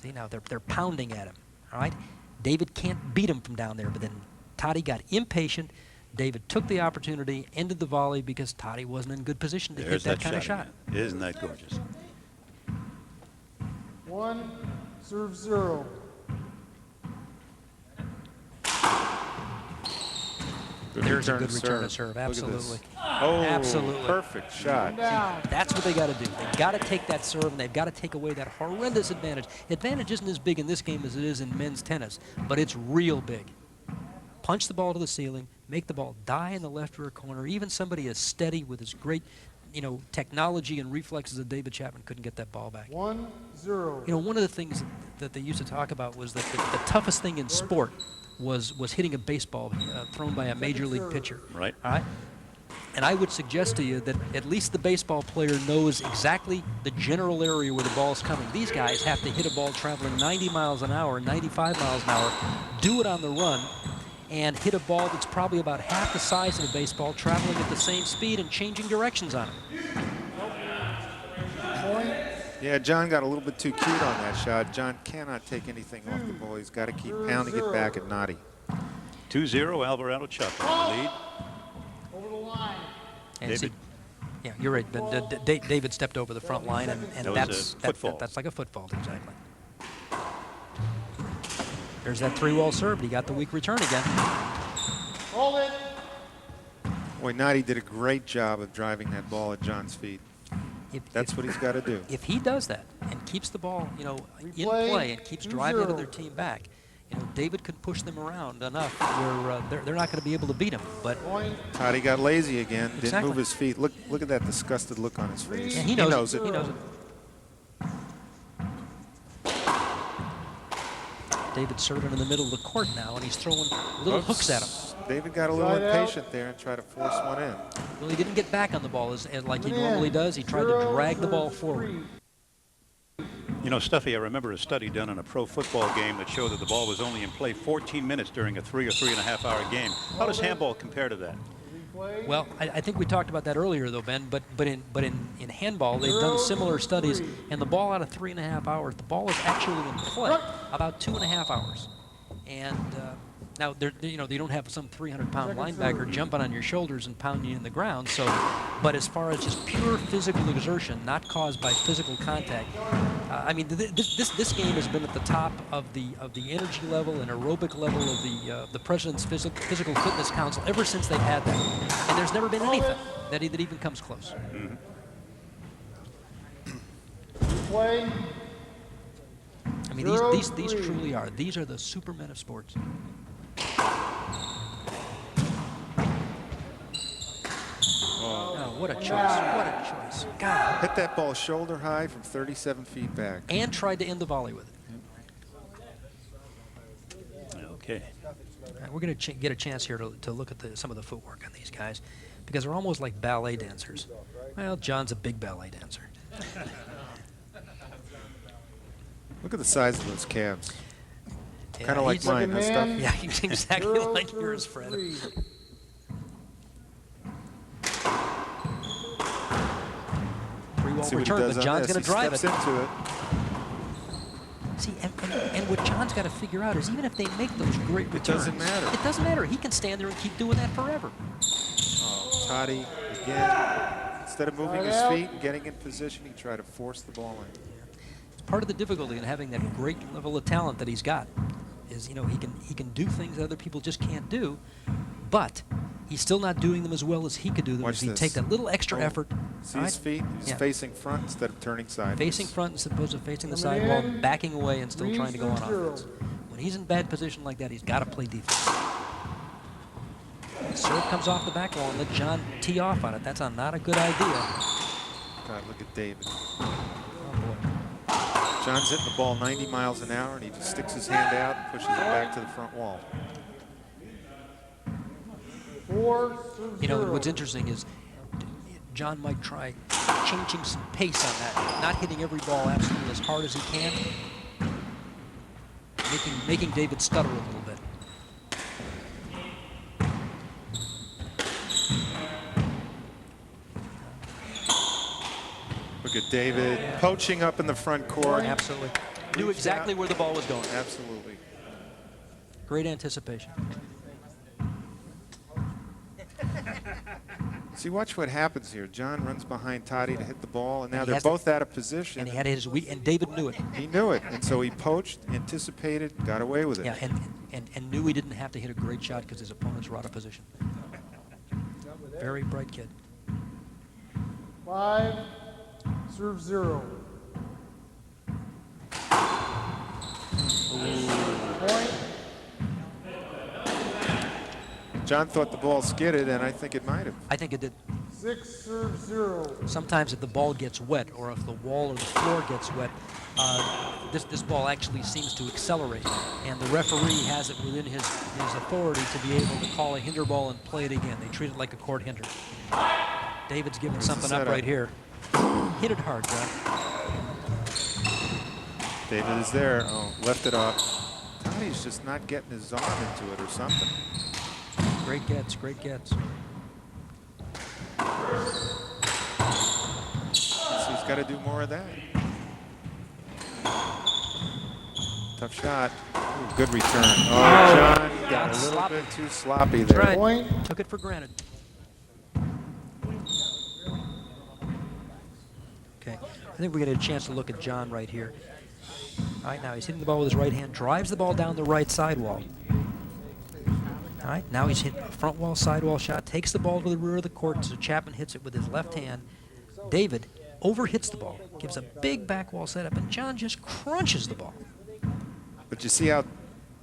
Speaker 2: See, now they're pounding at him, all right? David can't beat him from down there, but then Toddy got impatient. David took the opportunity, ended the volley because Toddy wasn't in good position to
Speaker 1: There's
Speaker 2: hit that kind of shot.
Speaker 1: again. Isn't that gorgeous?
Speaker 5: 1, serve 0.
Speaker 2: There's a good return
Speaker 3: to
Speaker 2: to serve.
Speaker 3: Look at this.
Speaker 2: Absolutely.
Speaker 3: Oh,
Speaker 2: Absolutely.
Speaker 3: perfect shot.
Speaker 2: That's what they got to do. They've got to take that serve, and they've got to take away that horrendous advantage. Advantage isn't as big in this game as it is in men's tennis, but it's real big. Punch the ball to the ceiling, make the ball die in the left rear corner. Even somebody as steady with his great, technology and reflexes of David Chapman couldn't get that ball back.
Speaker 5: 1-0.
Speaker 2: One of the things that they used to talk about was that the toughest thing in sport was hitting a baseball thrown by a major league pitcher.
Speaker 1: Right.
Speaker 2: All right. And I would suggest to you that at least the baseball player knows exactly the general area where the ball's coming. These guys have to hit a ball traveling 90 miles an hour, 95 miles an hour, do it on the run, and hit a ball that's probably about half the size of a baseball, traveling at the same speed and changing directions on it.
Speaker 5: Point.
Speaker 3: Yeah, John got a little bit too cute on that shot. John cannot take anything off the ball. He's got to keep pounding it back at Noddy.
Speaker 1: 2-0, Alvarado Chapman in the lead.
Speaker 5: Over the line.
Speaker 2: And
Speaker 1: David.
Speaker 2: Yeah, you're right. But David stepped over the front line, and
Speaker 1: That was a footfall.
Speaker 2: that's like a football, exactly. There's that 3-wall serve. He got the weak return again.
Speaker 5: Hold it.
Speaker 3: Boy, Noddy did a great job of driving that ball at John's feet. That's what he's got to do.
Speaker 2: If he does that and keeps the ball, in
Speaker 5: Replay,
Speaker 2: play and keeps
Speaker 5: 2-0.
Speaker 2: driving the other team back, David could push them around enough where they're not going to be able to beat him. But
Speaker 5: Point.
Speaker 3: Toddy got lazy again. Didn't
Speaker 2: Exactly.
Speaker 3: move his feet. Look at that disgusted look on his face.
Speaker 2: yeah, he knows
Speaker 3: it.
Speaker 2: He knows it. David's serving in the middle of the court now, and he's throwing little hooks at him.
Speaker 3: David got a little
Speaker 5: Side out.
Speaker 3: impatient there and tried to force one in.
Speaker 2: Well, he didn't get back on the ball as like he
Speaker 5: Coming
Speaker 2: normally
Speaker 5: in.
Speaker 2: does. He tried to drag the ball forward.
Speaker 5: 3.
Speaker 1: Stuffy, I remember a study done on a pro football game that showed that the ball was only in play 14 minutes during a 3 or 3.5 hour game. How does handball compare to that?
Speaker 5: Replay.
Speaker 2: Well, I think we talked about that earlier, though, Ben. But in handball, they've done similar studies, and the ball out of 3.5 hours, the ball is actually in play about 2.5 hours. And now they don't have some 300-pound linebacker jumping on your shoulders and pounding you in the ground. So, but as far as just pure physical exertion, not caused by physical contact, this game has been at the top of the energy level and aerobic level of the President's Physical Fitness Council ever since they've had that. And there's never been anything that even comes close.
Speaker 5: Play.
Speaker 2: I mean, these truly are. These are the supermen of sports. Oh, what a choice. What a choice. God.
Speaker 3: Hit that ball shoulder high from 37 feet back.
Speaker 2: And tried to end the volley with it.
Speaker 1: Okay.
Speaker 2: All right, we're going to get a chance here to look at some of the footwork on these guys because they're almost like ballet dancers. Well, John's a big ballet dancer.
Speaker 3: Look at the size of those calves.
Speaker 2: Yeah,
Speaker 3: Kind of like
Speaker 2: he's-
Speaker 3: mine, huh, Stuff?
Speaker 2: Yeah, he's exactly like yours, Fred.
Speaker 5: 3.
Speaker 2: Three-wall
Speaker 3: See what he
Speaker 2: return,
Speaker 3: does
Speaker 2: but
Speaker 3: on
Speaker 2: John's
Speaker 3: this.
Speaker 2: going
Speaker 3: He
Speaker 2: to drive it.
Speaker 3: steps into it.
Speaker 2: See, and what John's got to figure out is even if they make those great returns,
Speaker 3: doesn't matter.
Speaker 2: It doesn't matter. He can stand there and keep doing that forever.
Speaker 3: Oh, Toddy, again, instead of moving his feet and getting in position, he tried to force the ball in.
Speaker 2: It's part of the difficulty in having that great level of talent that he's got. Is he can do things that other people just can't do, but he's still not doing them as well as he could do them
Speaker 3: Watch
Speaker 2: if he
Speaker 3: this.
Speaker 2: take that little extra
Speaker 3: Oh,
Speaker 2: effort.
Speaker 3: See
Speaker 2: all
Speaker 3: his
Speaker 2: right?
Speaker 3: feet? He's
Speaker 2: Yeah.
Speaker 3: facing front instead of turning sideways.
Speaker 2: Facing front as opposed to facing the
Speaker 5: Coming
Speaker 2: sidewall,
Speaker 5: in.
Speaker 2: backing away and still trying to go on
Speaker 5: 3-0.
Speaker 2: offense. When he's in bad position like that, he's got to play defense. Serve comes off the back wall and let John tee off on it. That's not a good idea.
Speaker 3: God, look at David.
Speaker 2: Oh boy.
Speaker 3: John's hitting the ball 90 miles an hour, and he just sticks his hand out and pushes it back to the front wall.
Speaker 5: 4-0.
Speaker 2: What's interesting is John might try changing some pace on that, not hitting every ball absolutely as hard as he can, making David stutter a little bit.
Speaker 3: Look at David poaching up in the front court.
Speaker 2: Absolutely. Knew exactly where the ball was going.
Speaker 3: Absolutely.
Speaker 2: Great anticipation.
Speaker 3: See, watch what happens here. John runs behind Toddy to hit the ball, and now
Speaker 2: And he
Speaker 3: they're
Speaker 2: has to-
Speaker 3: both out of position.
Speaker 2: And he had his weak, and David knew it.
Speaker 3: He knew it, and so he poached, anticipated, got away with it.
Speaker 2: Yeah, and knew he didn't have to hit a great shot because his opponents were out of position. Very bright kid.
Speaker 5: 5, serve 0. Point.
Speaker 3: John thought the ball skidded, and I think it might have.
Speaker 2: I think it did.
Speaker 5: 6, serve 0.
Speaker 2: Sometimes if the ball gets wet or if the wall or the floor gets wet, this ball actually seems to accelerate. And the referee has it within his authority to be able to call a hinder ball and play it again. They treat it like a court hinder. David's giving something up right here. Hit it hard, John.
Speaker 3: David is there. Oh, left it up. Toddy's just not getting his arm into it or something.
Speaker 2: Great gets, great gets.
Speaker 3: So he's got to do more of that. Tough shot. Ooh, good return. Oh, John got a little bit too sloppy there.
Speaker 2: Right.
Speaker 5: Point.
Speaker 2: Took it for granted. Okay, I think we get a chance to look at John right here. All right, now he's hitting the ball with his right hand, drives the ball down the right sidewall. All right, now he's hitting a front wall, sidewall shot, takes the ball to the rear of the court, so Chapman hits it with his left hand. David overhits the ball, gives a big back wall setup, and John just crunches the ball.
Speaker 3: But you see how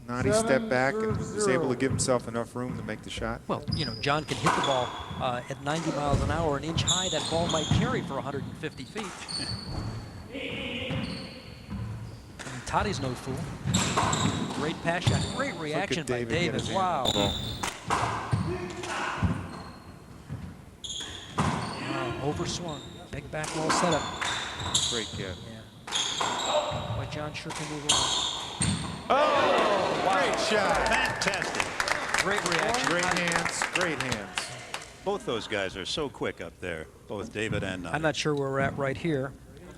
Speaker 3: Noddy
Speaker 5: 7,
Speaker 3: stepped back and
Speaker 5: serve
Speaker 3: was
Speaker 5: 0.
Speaker 3: able to give himself enough room to make the shot?
Speaker 2: Well, you know, John can hit the ball at 90 miles an hour, an inch high. That ball might carry for 150 feet. And Toddy's no fool. Great pass shot. Great reaction by
Speaker 3: David get
Speaker 2: David.
Speaker 3: his
Speaker 2: Wow.
Speaker 3: hand on
Speaker 2: Wow. Overswung. Big back wall setup.
Speaker 3: the ball. Great get.
Speaker 2: Yeah. Boy, John sure can move around.
Speaker 3: Oh, great shot.
Speaker 1: Fantastic.
Speaker 2: Great reaction.
Speaker 3: Great hands, great hands.
Speaker 1: Both those guys are so quick up there, both David and Noddy.
Speaker 2: I'm not sure where we're at right here.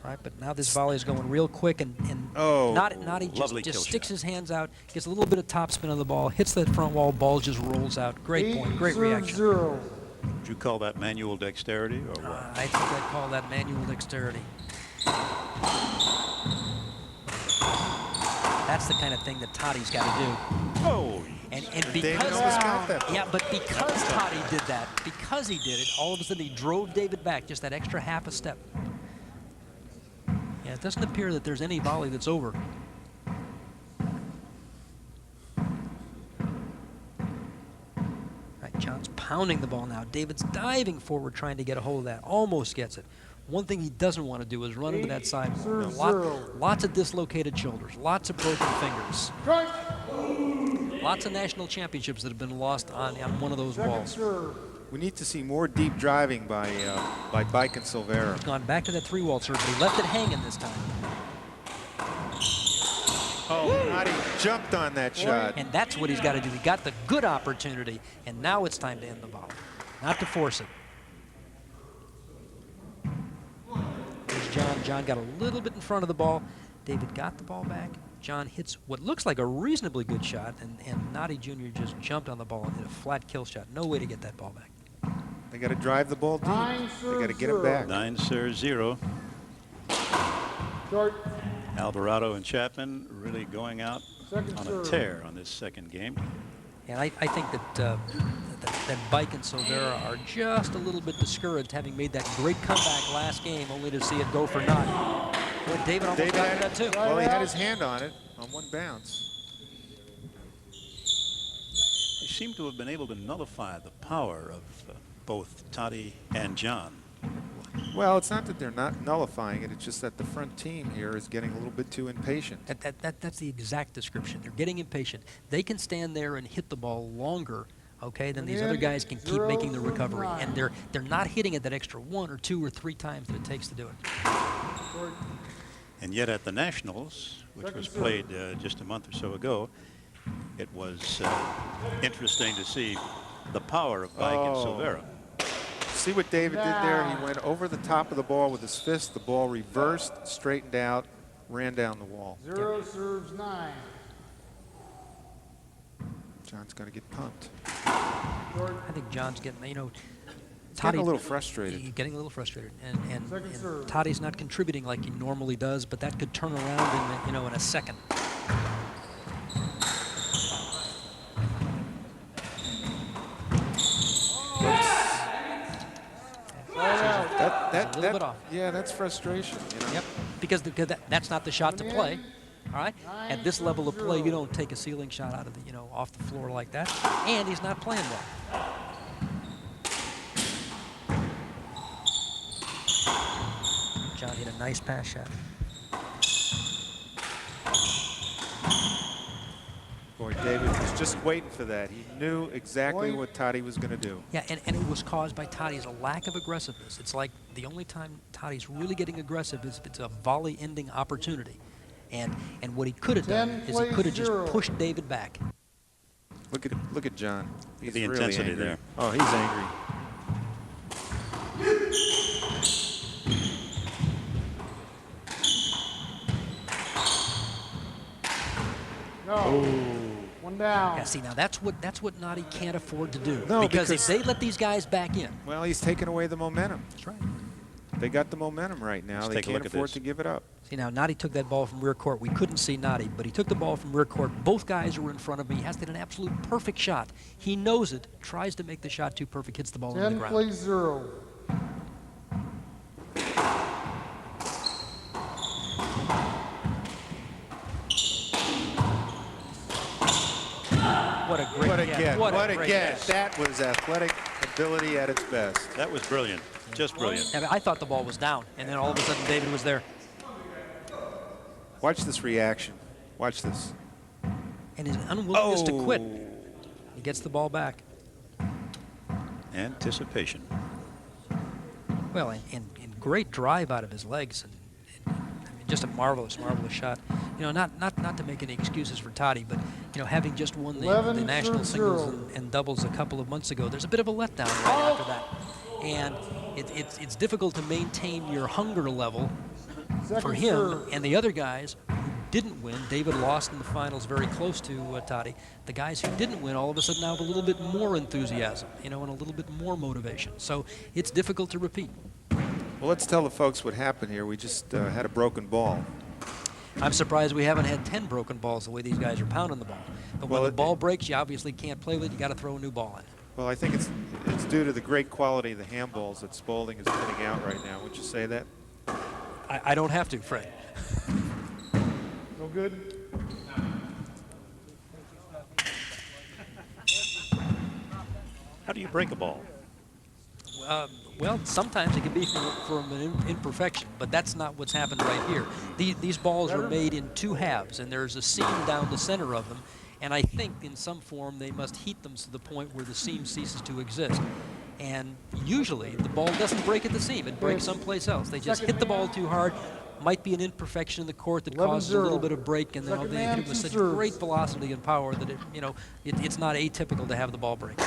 Speaker 2: All right, but now this volley is going real quick, and
Speaker 3: Oh,
Speaker 2: Noddy
Speaker 1: lovely
Speaker 2: just
Speaker 1: kill
Speaker 2: sticks
Speaker 1: shot.
Speaker 2: his hands out, gets a little bit of topspin on the ball, hits that front wall, ball just rolls out. Great
Speaker 5: 8,
Speaker 2: point, great
Speaker 5: serve
Speaker 2: reaction.
Speaker 5: 0.
Speaker 1: Would you call that manual dexterity or what?
Speaker 2: I think I'd call that manual dexterity. That's the kind of thing that Toddy's got to do.
Speaker 1: Oh,
Speaker 2: And
Speaker 3: David
Speaker 2: because
Speaker 3: almost got that.
Speaker 2: yeah, but because Toddy did that, because he did it, all of a sudden he drove David back just that extra half a step. Yeah, it doesn't appear that there's any volley that's over. Right, John's pounding the ball now. David's diving forward trying to get a hold of that. Almost gets it. One thing he doesn't want to do is run into that sidewall.
Speaker 5: Serve
Speaker 2: Now,
Speaker 5: 0.
Speaker 2: lots of dislocated shoulders, lots of broken fingers,
Speaker 5: Strike.
Speaker 2: lots of national championships that have been lost on one of those
Speaker 5: Second
Speaker 2: balls.
Speaker 5: serve.
Speaker 3: We need to see more deep driving by Bike-Silveyra.
Speaker 2: Gone back to that three-wall serve, but he left it hanging this time.
Speaker 3: Oh, Noddy jumped on that shot.
Speaker 2: And that's what he's got to do. He got the good opportunity, and now it's time to end the volley, not to force it. There's John. John got a little bit in front of the ball. David got the ball back. John hits what looks like a reasonably good shot, and Noddy Jr. just jumped on the ball and hit a flat kill shot. No way to get that ball back.
Speaker 3: They got to drive the ball deep.
Speaker 5: 9,
Speaker 3: They got to
Speaker 5: serve
Speaker 3: get him
Speaker 5: 0.
Speaker 3: back.
Speaker 1: 9 serves 0.
Speaker 5: Short.
Speaker 1: Alvarado and Chapman really going out
Speaker 5: Second
Speaker 1: on a
Speaker 5: serve.
Speaker 1: tear on this second game.
Speaker 2: And I think that Bike and Silveyra are just a little bit discouraged, having made that great comeback last game, only to see it go for naught. Boy, David almost got to that too.
Speaker 3: Well, he had his hand on it on one bounce.
Speaker 1: They seem to have been able to nullify the power of both Toddy and John.
Speaker 3: Well, it's not that they're not nullifying it. It's just that the front team here is getting a little bit too impatient.
Speaker 2: That's the exact description. They're getting impatient. They can stand there and hit the ball longer, okay, than these other guys can keep making the recovery. And they're not hitting it that extra 1 or 2 or 3 times that it takes to do it.
Speaker 1: And yet at the Nationals, which was played just a month or so ago, it was interesting to see the power of Bike and Silveyra.
Speaker 3: See what David did there? He went over the top of the ball with his fist. The ball reversed, straightened out, ran down the wall.
Speaker 5: 0 serves 9.
Speaker 3: John's going to get pumped.
Speaker 2: I think John's getting,
Speaker 3: Getting
Speaker 2: Toddy,
Speaker 3: a little frustrated.
Speaker 2: He's getting a little frustrated,
Speaker 5: Second
Speaker 2: and
Speaker 5: serve.
Speaker 2: Toddy's not contributing like he normally does, but that could turn around in a second. a little bit off.
Speaker 3: Yeah, that's frustration. You know?
Speaker 2: Yep, because that's not the shot to play. All right, at this level of play, you don't take a ceiling shot out of the, off the floor like that. And he's not playing well. John hit a nice pass shot.
Speaker 3: Boy, David was just waiting for that. He knew exactly what Toddy was going to do.
Speaker 2: Yeah, and it was caused by Toddy's lack of aggressiveness. It's like the only time Toddy's really getting aggressive is if it's a volley-ending opportunity. And what he could have done is he could have just pushed David back.
Speaker 3: Look at John. He's
Speaker 1: the
Speaker 3: really
Speaker 1: intensity
Speaker 3: angry.
Speaker 1: there.
Speaker 3: Oh, he's angry.
Speaker 5: No. One down.
Speaker 2: Yeah, see, now that's what Noddy can't afford to do.
Speaker 3: No,
Speaker 2: because if
Speaker 3: because-
Speaker 2: they let these guys back in.
Speaker 3: Well, he's taking away the momentum.
Speaker 2: That's right.
Speaker 3: They got the momentum right now.
Speaker 1: Let's
Speaker 3: They
Speaker 1: take a look
Speaker 3: can't
Speaker 1: at
Speaker 3: afford
Speaker 1: this.
Speaker 3: to give it up.
Speaker 2: See, now Noddy took that ball from rear court. We couldn't see Noddy, but he took the ball from rear court. Both guys were in front of me. He has to hit an absolute perfect shot. He knows it, tries to make the shot too perfect, hits the ball on the
Speaker 5: 10
Speaker 2: ground.
Speaker 5: plays 0.
Speaker 2: What a great
Speaker 3: What a
Speaker 2: get.
Speaker 3: get.
Speaker 2: What a
Speaker 3: What a
Speaker 2: great
Speaker 3: get.
Speaker 2: get.
Speaker 3: That was athletic ability at its best.
Speaker 1: That was brilliant. Just brilliant.
Speaker 2: I mean, I thought the ball was down, and then all of a sudden David was there.
Speaker 3: Watch this reaction. Watch this.
Speaker 2: And his unwillingness to quit.
Speaker 3: Oh.
Speaker 2: He gets the ball back.
Speaker 1: Anticipation.
Speaker 2: Well, and great drive out of his legs, and I mean, just a marvelous, marvelous shot. Not to make any excuses for Toddy, but having just won the
Speaker 5: 11
Speaker 2: national
Speaker 5: serves
Speaker 2: singles
Speaker 5: 0.
Speaker 2: and doubles a couple of months ago, there's a bit of a letdown right after that, and it's difficult to maintain your hunger level for
Speaker 5: Second
Speaker 2: him
Speaker 5: serve.
Speaker 2: and the other guys who didn't win. David lost in the finals very close to Toddy. The guys who didn't win all of a sudden now have a little bit more enthusiasm, and a little bit more motivation. So it's difficult to repeat.
Speaker 3: Well, let's tell the folks what happened here. We just had a broken ball.
Speaker 2: I'm surprised we haven't had 10 broken balls the way these guys are pounding the ball. But when
Speaker 3: Well,
Speaker 2: the ball breaks, you obviously can't play with it. You got to throw a new ball in.
Speaker 3: Well, I think it's due to the great quality of the handballs that Spalding is putting out right now. Would you say that?
Speaker 2: I don't have to, Fred.
Speaker 5: No good.
Speaker 1: How do you break a ball?
Speaker 2: Well, sometimes it can be from an imperfection, but that's not what's happened right here. These balls are made in two halves, and there's a seam down the center of them, and I think in some form they must heat them to the point where the seam ceases to exist. And usually the ball doesn't break at the seam, it breaks someplace else. They just hit the ball too hard. Might be an imperfection in the court that causes a little bit of break, and then they hit it with such great velocity and power that it's not atypical to have the ball break.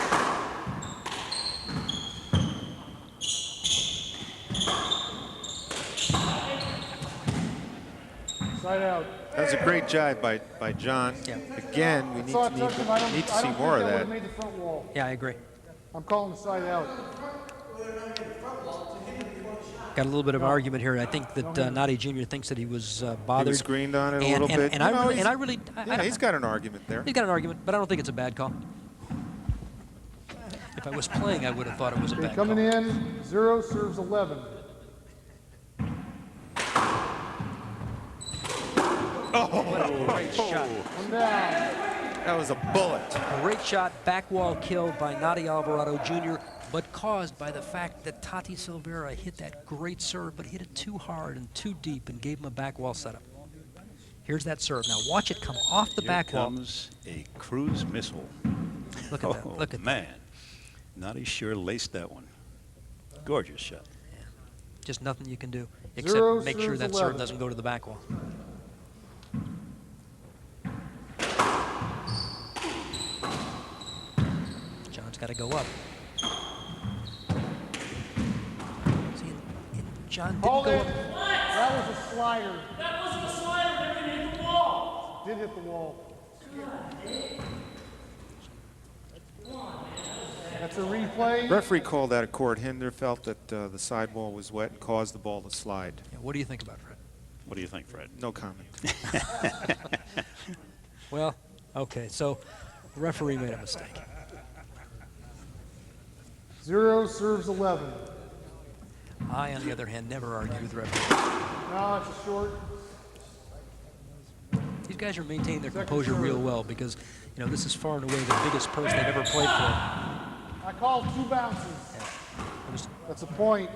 Speaker 5: Side out.
Speaker 3: That was a great jive by John.
Speaker 2: Yeah.
Speaker 3: Again, we need
Speaker 5: Saw
Speaker 3: to,
Speaker 5: it touch him. I don't
Speaker 3: need to
Speaker 5: I
Speaker 3: see
Speaker 5: don't
Speaker 3: more of
Speaker 5: think
Speaker 3: that.
Speaker 5: would've made the front wall.
Speaker 2: Yeah, I agree.
Speaker 5: I'm calling the side out.
Speaker 2: Got a little bit of an argument here. I think that Noddy Jr. thinks that he was bothered.
Speaker 3: He was screened on it a
Speaker 2: and,
Speaker 3: little bit.
Speaker 2: And I really,
Speaker 3: Yeah, he's got an argument there.
Speaker 2: he's got an argument, but I don't think it's a bad call. If I was playing, I would have thought it was a
Speaker 5: Okay,
Speaker 2: bad
Speaker 5: coming
Speaker 2: call.
Speaker 5: in, 0 serves 11.
Speaker 2: Great shot.
Speaker 5: One down.
Speaker 3: That was a bullet.
Speaker 2: Great shot, back wall kill by Noddy Alvarado Jr., but caused by the fact that Silveyra hit that great serve, but hit it too hard and too deep and gave him a back wall setup. Here's that serve. Now watch it come off the
Speaker 1: Here
Speaker 2: back wall.
Speaker 1: comes a cruise missile.
Speaker 2: Look at that. Look at that.
Speaker 1: Man. Noddy sure laced that one. Gorgeous shot.
Speaker 2: Just nothing you can do
Speaker 5: Zero
Speaker 2: except make sure
Speaker 5: serves
Speaker 2: that
Speaker 5: 11.
Speaker 2: serve doesn't go to the back wall. John's got to go up. See, John didn't
Speaker 5: Hold
Speaker 2: go
Speaker 5: it.
Speaker 2: up.
Speaker 5: That was a slider.
Speaker 6: That wasn't a slider, that didn't hit the wall.
Speaker 5: Did hit the wall. That's a replay.
Speaker 3: Referee called that a court. Hinder felt that the sidewall was wet and caused the ball to slide.
Speaker 2: Yeah, what do you think about it, Fred?
Speaker 1: What do you think, Fred?
Speaker 3: No comment.
Speaker 2: Well, okay, so the referee made a mistake.
Speaker 5: 0 serves 11.
Speaker 2: I, on the other hand, never argue with referees.
Speaker 5: No, it's a short.
Speaker 2: These guys are maintaining their composure real well because, you know, this is far and away the biggest purse they've ever played for.
Speaker 5: I call 2 bounces. That's a point.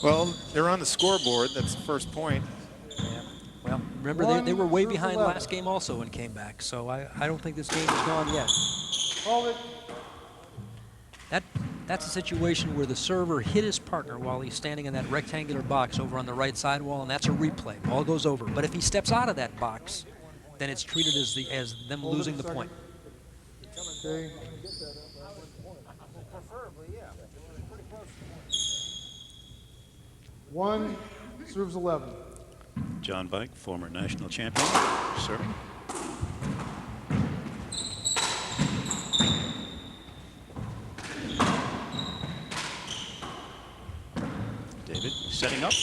Speaker 3: Well, they're on the scoreboard. That's the first point.
Speaker 2: Yeah. Well, remember, they were way behind last game also and came back, so I don't think this game is gone yet.
Speaker 5: Call it.
Speaker 2: That's a situation where the server hit his partner while he's standing in that rectangular box over on the right sidewall, and that's a replay. Ball goes over. But if he steps out of that box, then it's treated as them losing the point.
Speaker 5: Okay. One serves 11.
Speaker 1: John Bike, former national champion, serving. David setting up.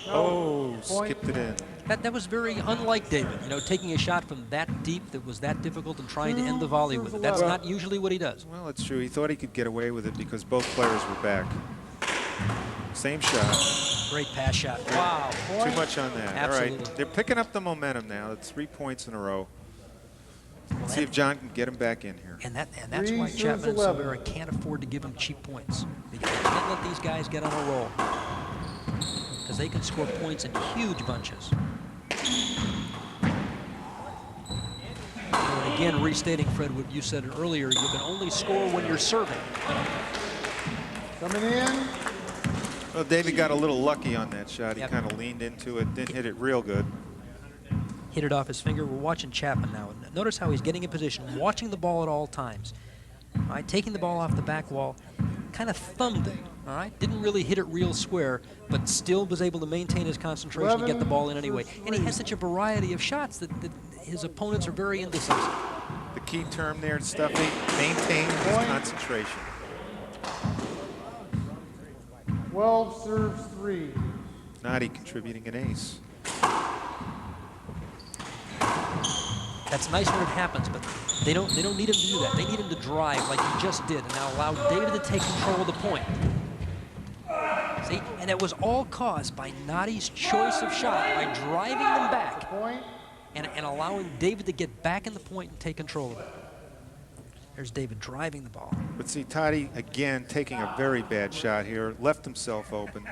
Speaker 3: Oh,
Speaker 5: Point.
Speaker 3: skipped it in.
Speaker 2: That was very unlike David, you know, taking a shot from that deep that was that difficult and trying to end the volley with it. That's not usually what he does.
Speaker 3: Well, it's true. He thought he could get away with it because both players were back. Same shot.
Speaker 2: Great pass shot. Wow.
Speaker 3: Too much on that.
Speaker 2: Absolutely.
Speaker 3: All right. They're picking up the momentum now. It's 3 points in a row. Let's see if John can get him back in here.
Speaker 2: And that's why
Speaker 5: Three
Speaker 2: Chapman and
Speaker 5: serves 11.
Speaker 2: Silveyra can't afford to give him cheap points. Because they can't let these guys get on a roll. Because they can score points in huge bunches. And again, restating, Fred, what you said earlier, you can only score when you're serving.
Speaker 5: Coming in.
Speaker 3: Well, David got a little lucky on that shot. He
Speaker 2: Yep.
Speaker 3: kind of leaned into it, didn't hit it real good.
Speaker 2: Hit it off his finger. We're watching Chapman now. Notice how he's getting in position, watching the ball at all times. All right, taking the ball off the back wall, kind of thumbed it. All right, didn't really hit it real square, but still was able to maintain his concentration and get the ball in anyway. And he has such a variety of shots that his opponents are very indecisive.
Speaker 3: The key term there, Stuffy, maintain his concentration.
Speaker 5: 12 serves 3.
Speaker 3: Nadi contributing an ace.
Speaker 2: That's nice when it happens, but they don't need him to do that. They need him to drive like he just did and now allow David to take control of the point. See, and it was all caused by Nadi's choice of shot by driving them back
Speaker 5: Point.
Speaker 2: and allowing David to get back in the point and take control of it. There's David driving the ball.
Speaker 3: But see, Toddy, again, taking a very bad shot here, left himself open.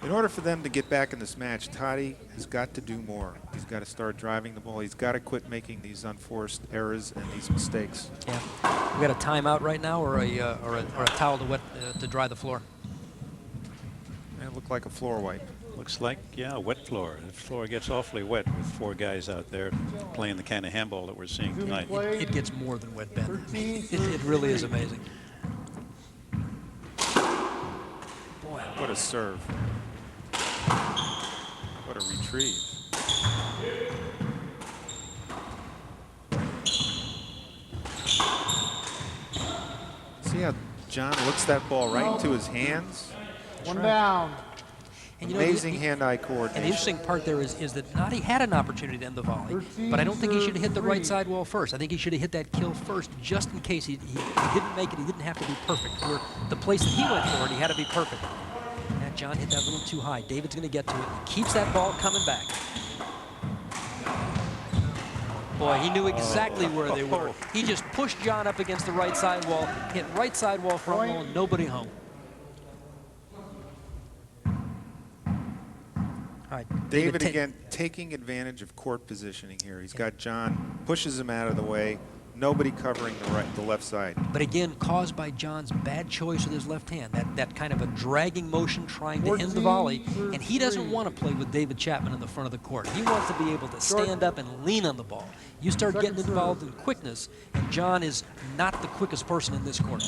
Speaker 3: In order for them to get back in this match, Toddy has got to do more. He's got to start driving the ball. He's got to quit making these unforced errors and these mistakes.
Speaker 2: Yeah, we got a timeout right now, or a towel to dry the floor.
Speaker 3: It looked like a floor wipe.
Speaker 1: Looks like, yeah, a wet floor. The floor gets awfully wet with 4 guys out there playing the kind of handball that we're seeing tonight.
Speaker 2: It gets more than wet, Ben.
Speaker 5: 13
Speaker 2: It really is amazing. Boy,
Speaker 3: What a serve. What a retrieve. See how John looks that ball right into his hands?
Speaker 5: One down.
Speaker 2: and you know,
Speaker 3: Amazing
Speaker 2: the-
Speaker 3: hand-eye
Speaker 2: And the
Speaker 3: coordination.
Speaker 2: interesting part there is that Nadi had an opportunity to end the volley, but I don't think he should have hit the right sidewall first. I think he should have hit that kill first, just in case he didn't make it. He didn't have to be perfect. Where the place that he went for it, he had to be perfect. And John hit that a little too high. David's going to get to it. He keeps that ball coming back. Boy, he knew exactly where they were. He just pushed John up against the right sidewall, hit right sidewall front wall, nobody home. All right,
Speaker 3: David again taking advantage of court positioning here. He's got John, pushes him out of the way. Nobody covering the left side.
Speaker 2: But again, caused by John's bad choice with his left hand, that kind of a dragging motion trying to end the volley. And he doesn't want to play with David Chapman in the front of the court. He wants to be able to stand up and lean on the ball. You start getting involved in quickness, and John is not the quickest person in this court.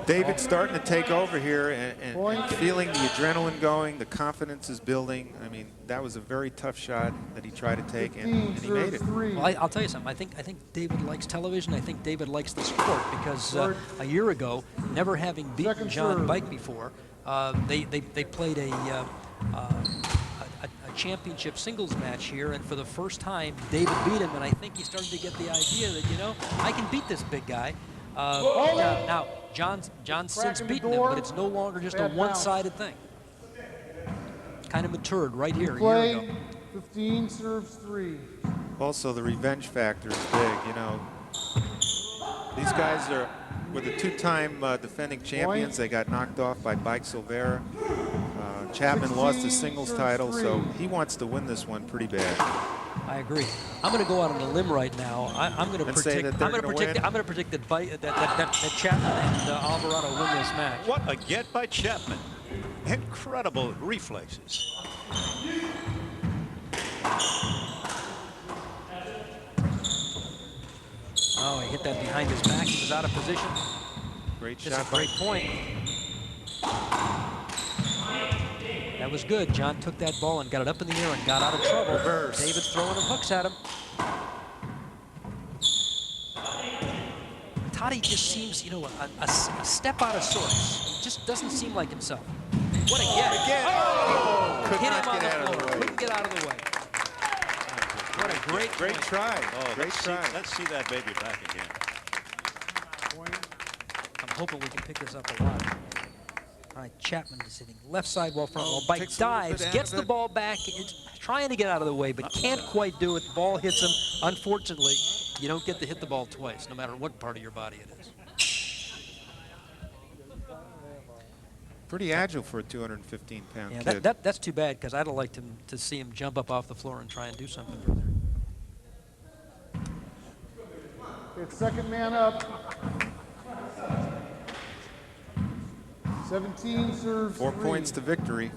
Speaker 3: David's starting to take over here and feeling the adrenaline going, the confidence is building. I mean, that was a very tough shot that he tried to take, and he made it.
Speaker 2: Well, I'll tell you something. I think David likes television. I think David likes the sport because a year ago, never having beaten John Bike before, they played a championship singles match here, and for the first time, David beat him, and I think he's starting to get the idea that, you know, I can beat this big guy. Now, John's since beaten him, but it's no longer just a one-sided thing. Kind of matured right here a year ago.
Speaker 5: 15 serves 3.
Speaker 3: Also, the revenge factor is big. You know, these guys were the two-time defending champions. They got knocked off by Bike-Silveyra. Chapman lost his singles title, so he wants to win this one pretty bad.
Speaker 2: I agree. I'm going to go out on a limb right now. I'm going to predict. I'm going to predict that Chapman and Alvarado win this match.
Speaker 1: What a get by Chapman. Incredible reflexes.
Speaker 2: Oh, he hit that behind his back. He was out of position.
Speaker 3: Great
Speaker 2: Just
Speaker 3: shot.
Speaker 2: a great point. That was good. John took that ball and got it up in the air and got out of trouble.
Speaker 3: Reverse.
Speaker 2: David's throwing them hooks at him. Toddy just seems, you know, a step out of sorts. He just doesn't seem like himself. What a get.
Speaker 3: Again. Oh! Could
Speaker 2: Hit
Speaker 3: not
Speaker 2: him on
Speaker 3: get
Speaker 2: the
Speaker 3: out of the
Speaker 2: floor.
Speaker 3: way.
Speaker 2: Couldn't get out of the way. What a great
Speaker 3: try.
Speaker 1: Oh,
Speaker 3: Great try.
Speaker 1: Let's see that baby back again.
Speaker 2: I'm hoping we can pick this up a lot. All right, Chapman is hitting left side wall front wall. Bike dives, gets the ball back, is trying to get out of the way, but can't quite do it. The ball hits him. Unfortunately, you don't get to hit the ball twice, no matter what part of your body it is.
Speaker 3: Pretty agile for a 215-pound
Speaker 2: Yeah,
Speaker 3: kid.
Speaker 2: that's too bad, because I'd have liked to see him jump up off the floor and try and do something from there.
Speaker 5: It's second man up. 17 serves
Speaker 3: 4
Speaker 5: 3.
Speaker 3: points to victory.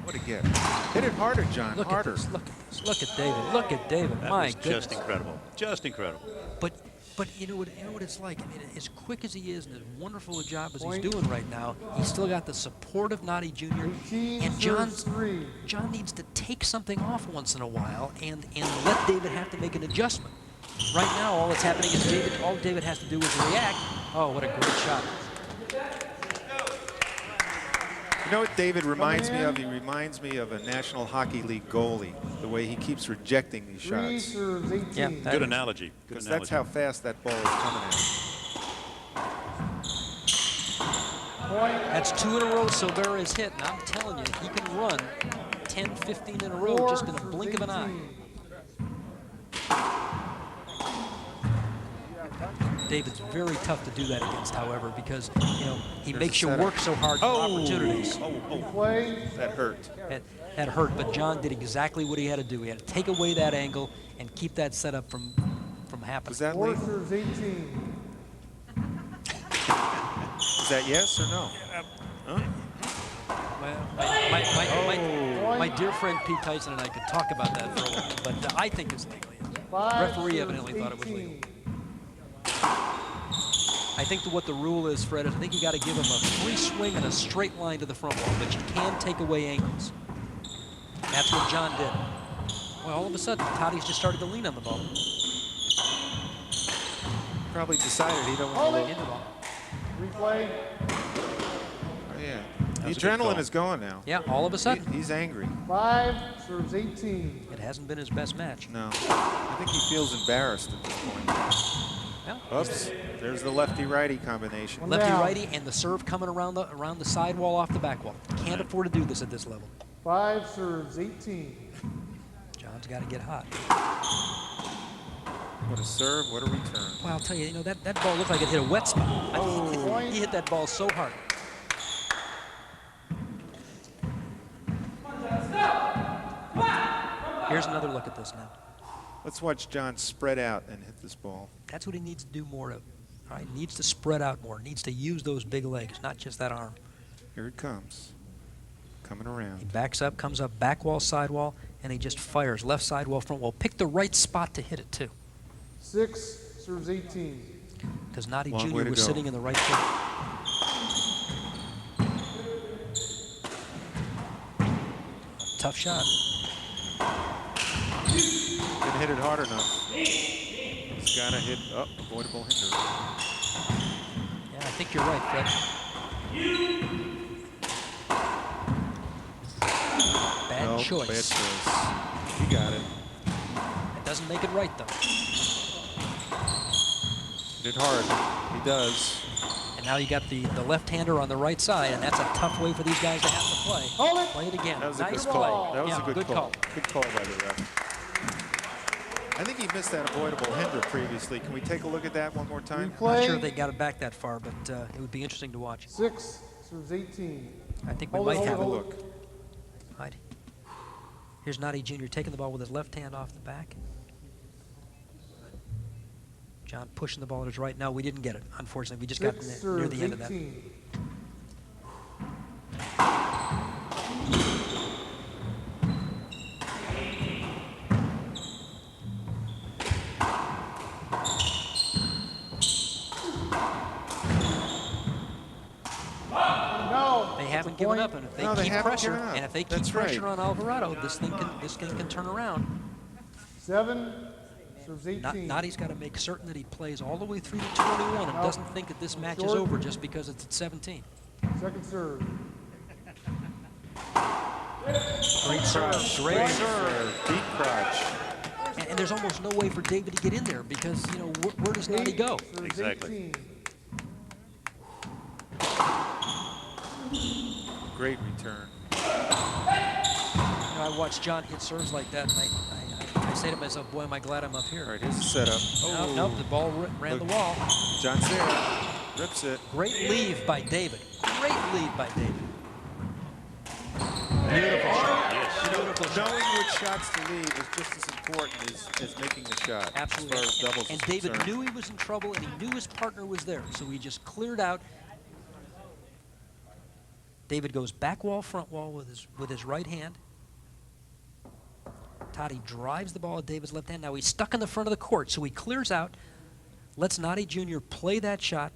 Speaker 3: What a get. Hit it harder, John.
Speaker 2: Look
Speaker 3: Harder.
Speaker 2: at this, look at this, look at David, look at David.
Speaker 1: That
Speaker 2: My
Speaker 1: was
Speaker 2: goodness.
Speaker 1: just incredible. Just incredible.
Speaker 2: But you know what it's like. I mean, as quick as he is and as wonderful a job as he's doing right now, he's still got the support of Noddy Jr.
Speaker 5: 18
Speaker 2: And
Speaker 5: serves 3.
Speaker 2: John needs to take something off once in a while and let David have to make an adjustment. Right now, all that's happening is all David has to do is react. Oh, what a great shot.
Speaker 3: You know what David reminds me of? He reminds me of a National Hockey League goalie, the way he keeps rejecting these
Speaker 5: 3
Speaker 3: shots.
Speaker 5: serves 18.
Speaker 2: Yeah,
Speaker 1: Good analogy. Good
Speaker 3: Because
Speaker 1: analogy.
Speaker 3: that's how fast that ball is coming at him.
Speaker 2: That's 2 in a row Silveyra has hit, and I'm telling you, he can run 10, 15 in a row
Speaker 5: 4
Speaker 2: just in a
Speaker 5: serves
Speaker 2: blink of an eye.
Speaker 5: 18.
Speaker 2: David's very tough to do that against, however, because, you know, he
Speaker 3: There's
Speaker 2: makes
Speaker 3: a
Speaker 2: you
Speaker 3: setup.
Speaker 2: work so hard for opportunities.
Speaker 5: Play.
Speaker 3: That hurt.
Speaker 2: That hurt, but John did exactly what he had to do. He had to take away that angle and keep that setup from happening.
Speaker 3: Was that
Speaker 5: 4
Speaker 3: legal?
Speaker 5: serves 18.
Speaker 3: Is that yes or no? Huh?
Speaker 2: Well, my dear friend Pete Tyson and I could talk about that for a while, but I think it's legal.
Speaker 5: 5
Speaker 2: Referee
Speaker 5: serves
Speaker 2: evidently thought it was
Speaker 5: 18.
Speaker 2: legal. I think that what the rule is, Fred, is I think you got to give him a free swing and a straight line to the front wall, but you can take away angles. That's what John did. Well, all of a sudden, Toddy's just started to lean on the ball.
Speaker 3: Probably decided he don't want to
Speaker 2: In the ball.
Speaker 5: Replay.
Speaker 3: Oh, yeah. The
Speaker 1: was a good call.
Speaker 3: adrenaline is going now.
Speaker 2: Yeah, all of a sudden.
Speaker 3: He's angry.
Speaker 5: 5 serves 18.
Speaker 2: It hasn't been his best match.
Speaker 3: No. I think he feels embarrassed at this point.
Speaker 2: Well,
Speaker 3: Oops. There's the lefty-righty combination.
Speaker 5: One
Speaker 2: lefty
Speaker 5: down.
Speaker 2: righty and the serve coming around the sidewall off the back wall. Can't afford to do this at this level.
Speaker 5: 5 serves 18.
Speaker 2: John's got to get hot.
Speaker 3: What a serve, what a return.
Speaker 2: Well, I'll tell you, that ball looked like it hit a wet spot. I mean, he hit that ball so hard. Here's another look at this now.
Speaker 3: Let's watch John spread out and hit this ball.
Speaker 2: That's what he needs to do more of. All right, needs to spread out more. Needs to use those big legs, not just that arm.
Speaker 3: Here it comes. Coming
Speaker 2: He
Speaker 3: around.
Speaker 2: backs up, comes up, back wall, side wall, and he just fires left side wall, front wall. Pick the right spot to hit it too,
Speaker 5: 6 serves 18.
Speaker 2: because Noddy
Speaker 3: Long way
Speaker 2: Jr.
Speaker 3: to
Speaker 2: was
Speaker 3: go.
Speaker 2: sitting in the right foot. Tough shot.
Speaker 3: Didn't hit it hard enough. He's got to hit avoidable hinder.
Speaker 2: Yeah, I think you're right, Fred. Bad choice.
Speaker 3: Bad choice. He got it.
Speaker 2: It doesn't make it right, though.
Speaker 3: Hit it hard. He does.
Speaker 2: And now you got the left-hander on the right side, and that's a tough way for these guys to have to play.
Speaker 5: Hold it.
Speaker 2: Play it again.
Speaker 3: That was
Speaker 2: Nice
Speaker 3: a good
Speaker 2: play.
Speaker 3: call. That was
Speaker 2: Yeah,
Speaker 3: a good call. Good call by the ref. I think he missed that avoidable hinder previously. Can we take a look at that one more time?
Speaker 2: Not
Speaker 5: Replay.
Speaker 2: sure if they got it back that far, but it would be interesting to watch.
Speaker 5: 6 serves 18.
Speaker 2: I think we
Speaker 5: Hold it,
Speaker 2: might
Speaker 5: hold it,
Speaker 2: have a
Speaker 5: hold
Speaker 2: look.
Speaker 5: it.
Speaker 2: Right. Here's Nadi Jr. taking the ball with his left hand off the back. John pushing the ball to his right. No, we didn't get it. Unfortunately, we just got
Speaker 5: 6
Speaker 2: near
Speaker 5: serves
Speaker 2: the end of that.
Speaker 5: 18. No.
Speaker 2: They haven't
Speaker 5: That's a
Speaker 2: given
Speaker 5: point.
Speaker 2: up, and if they
Speaker 3: No, they
Speaker 2: keep
Speaker 3: haven't
Speaker 2: pressure,
Speaker 3: given up.
Speaker 2: and if they keep
Speaker 3: That's
Speaker 2: pressure
Speaker 3: right.
Speaker 2: on Alvarado, this thing can turn around.
Speaker 5: 7 serves 18.
Speaker 2: Nadi's got to make certain that he plays all the way through to 21 and
Speaker 5: Out.
Speaker 2: doesn't think that this match is
Speaker 5: Short.
Speaker 2: over just because it's at 17.
Speaker 5: Second serve.
Speaker 2: Great serve. Great serve.
Speaker 3: Deep crotch.
Speaker 2: And there's almost no way for David to get in there because, you know, where does Nadi
Speaker 5: 8
Speaker 2: go?
Speaker 5: serves
Speaker 1: Exactly.
Speaker 5: 18.
Speaker 3: Great return.
Speaker 2: You know, I watch John hit serves like that, and I say to myself, boy, am I glad I'm up here.
Speaker 3: All right, here's the setup.
Speaker 2: No, nope, the ball ran the wall.
Speaker 3: John's there. Rips it.
Speaker 2: Great leave by David. Great lead by David. Beautiful shot. Beautiful shot.
Speaker 3: Knowing which shots to leave is just as important as making the shot.
Speaker 2: Absolutely.
Speaker 3: As far as doubles
Speaker 2: And
Speaker 3: is
Speaker 2: David
Speaker 3: concerned.
Speaker 2: knew he was in trouble, and he knew his partner was there, so he just cleared out. David goes back wall, front wall with his right hand. Toddy drives the ball at David's left hand. Now he's stuck in the front of the court, so he clears out, lets Nadi Jr. play that shot,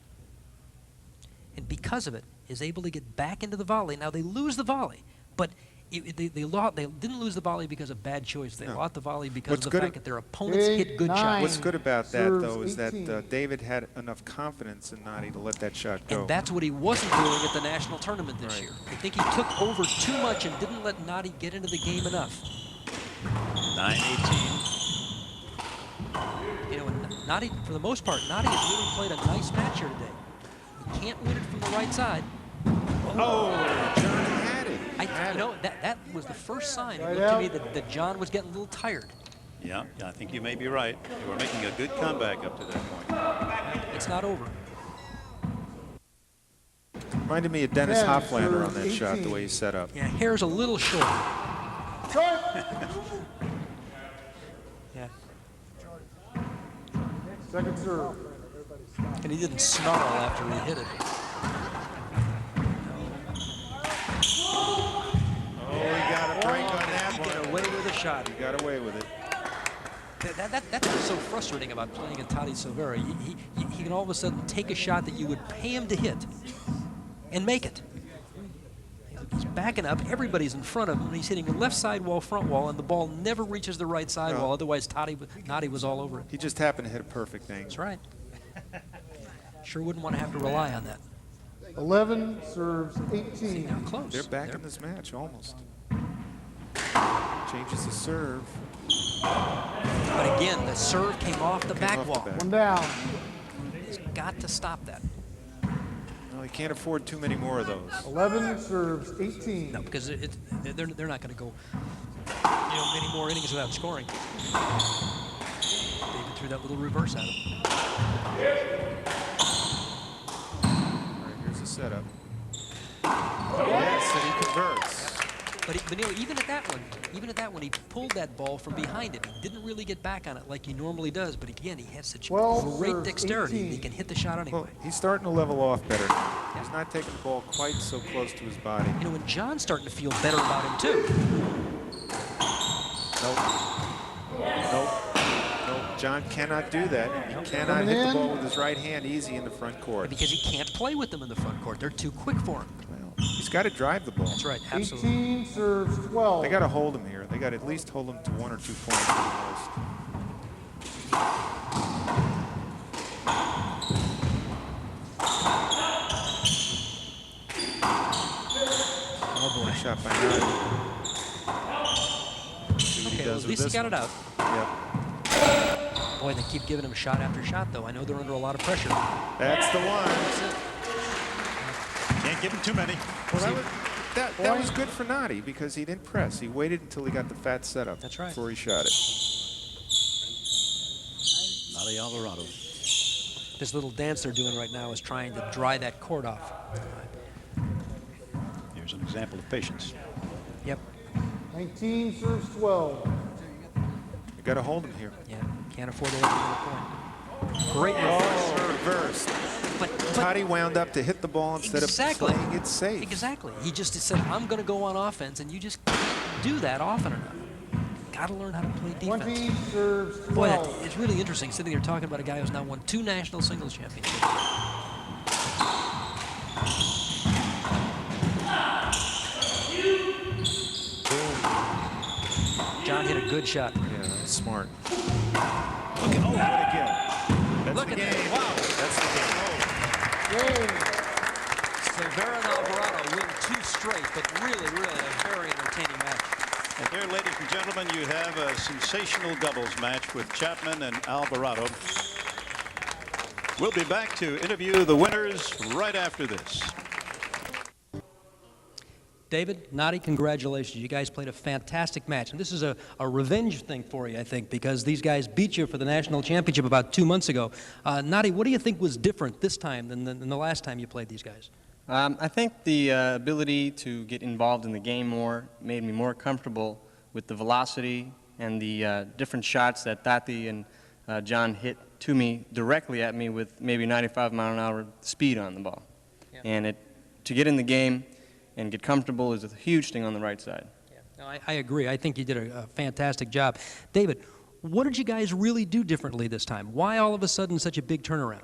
Speaker 2: and because of it, is able to get back into the volley. Now they lose the volley, but they didn't lose the volley because of bad choice. They
Speaker 3: No.
Speaker 2: lost the volley because
Speaker 3: What's
Speaker 2: of the
Speaker 3: good
Speaker 2: fact that their opponents hit good
Speaker 5: 9
Speaker 2: shots.
Speaker 3: What's good about that,
Speaker 5: serves
Speaker 3: though, is that
Speaker 5: 18.
Speaker 3: David had enough confidence in Nadi to let that shot go.
Speaker 2: And that's what he wasn't doing at the national tournament this
Speaker 3: Right.
Speaker 2: year. I think he took over too much and didn't let Nadi get into the game enough.
Speaker 1: 9-18.
Speaker 2: You know, and Nadi, for the most part, Nadi has really played a nice match here today. He can't win it from the right side.
Speaker 3: Oh, John had it.
Speaker 2: You know, that was the first sign. It
Speaker 5: Right
Speaker 2: looked to me
Speaker 5: out.
Speaker 2: that John was getting a little tired.
Speaker 1: Yeah, I think you may be right. They were making a good comeback up to that point.
Speaker 2: It's not over.
Speaker 3: Reminded me of Dennis
Speaker 5: 10
Speaker 3: Hoflander on that
Speaker 5: serves
Speaker 3: shot, the
Speaker 5: 18.
Speaker 3: way he set up.
Speaker 2: Yeah, hair's a little short.
Speaker 5: Short.
Speaker 2: Yeah,
Speaker 5: Second serve.
Speaker 2: and he didn't snarl after he hit it.
Speaker 3: Oh, he got a break on that
Speaker 2: He got
Speaker 3: one.
Speaker 2: away with a shot.
Speaker 3: He got away with it.
Speaker 2: That's what's so frustrating about playing in Silveyra. He can all of a sudden take a shot that you would pay him to hit and make it. He's backing up. Everybody's in front of him. And he's hitting the left side wall, front wall, and the ball never reaches the right side
Speaker 3: No.
Speaker 2: wall. Otherwise, Nadi was all over it.
Speaker 3: He just happened to hit a perfect angle.
Speaker 2: That's right. Sure wouldn't want to have to rely on that.
Speaker 5: 11 serves
Speaker 2: See,
Speaker 5: 18.
Speaker 2: now close.
Speaker 3: They're back in this match, almost. Changes the serve.
Speaker 2: But again, the serve came off the back
Speaker 3: off the
Speaker 2: wall.
Speaker 3: back.
Speaker 5: 1 down.
Speaker 2: He's got to stop that.
Speaker 3: Well, he can't afford too many more of those.
Speaker 5: 11 serves 18.
Speaker 2: No, because they're not going to go, many more innings without scoring. David threw that little reverse at him.
Speaker 3: All right, here's the setup. Yes, and he converts.
Speaker 2: But even at that one, he pulled that ball from behind him. He didn't really get back on it like he normally does. But again, he has such
Speaker 5: 12
Speaker 2: great
Speaker 5: serves
Speaker 2: dexterity.
Speaker 5: 18.
Speaker 2: He can hit the shot anyway.
Speaker 3: Well, he's starting to level off better. He's not taking the ball quite so close to his body.
Speaker 2: You know, and John's starting to feel better about him too.
Speaker 3: Nope. John cannot do that. He cannot hit the
Speaker 5: in.
Speaker 3: ball with his right hand easy in the front court.
Speaker 2: Because he can't play with them in the front court. They're too quick for him.
Speaker 3: Well, he's got to drive the ball.
Speaker 2: That's right, absolutely.
Speaker 5: 18 serves 12.
Speaker 3: They got to hold him here. They got to at least hold him to 1 or 2 points at the most. shot by Nadi.
Speaker 2: Okay, well, at least he got it out.
Speaker 3: Yep.
Speaker 2: Boy, they keep giving him shot after shot, though. I know they're under a lot of pressure.
Speaker 3: That's the one.
Speaker 1: Can't give him too many.
Speaker 3: Well, that was good for Nadi because he didn't press. He waited until he got the fat setup.
Speaker 2: That's right.
Speaker 3: Before he shot it.
Speaker 1: Alvarado.
Speaker 2: This little dance they're doing right now is trying to dry that court off.
Speaker 1: Here's an example of patience.
Speaker 2: Yep.
Speaker 5: 19 serves 12.
Speaker 3: You got to hold him here.
Speaker 2: Yeah, can't afford to let him get a point. Great reverse.
Speaker 3: Reversed.
Speaker 2: But
Speaker 3: Toddy wound up to hit the ball instead of playing it safe.
Speaker 2: Exactly. He just said, I'm going to go on offense, and you just can't do that often enough. Got to learn how to play defense.
Speaker 5: 20 serves 12.
Speaker 2: Boy, it's really interesting sitting there talking about a guy who's now won 2 national singles championships. John hit a good shot.
Speaker 3: Yeah, that's smart.
Speaker 1: Look at, what a kill. That's
Speaker 2: Look
Speaker 1: the
Speaker 2: at
Speaker 1: game.
Speaker 2: that. Wow.
Speaker 1: That's the game.
Speaker 2: Silveyra and Alvarado win 2 straight, but really, really a very entertaining match.
Speaker 1: And there, ladies and gentlemen, you have a sensational doubles match with Chapman and Alvarado. We'll be back to interview the winners right after this.
Speaker 2: David, Nadi, congratulations. You guys played a fantastic match. And this is a revenge thing for you, I think, because these guys beat you for the national championship about 2 months ago. Nadi, what do you think was different this time than the last time you played these guys?
Speaker 7: I think the ability to get involved in the game more made me more comfortable with the velocity and the different shots that Tati and John hit to me, directly at me with maybe 95-mile-an-hour speed on the ball. Yeah. And to get in the game and get comfortable is a huge thing on the right side.
Speaker 2: Yeah. No, I agree. I think you did a fantastic job. David, what did you guys really do differently this time? Why all of a sudden such a big turnaround?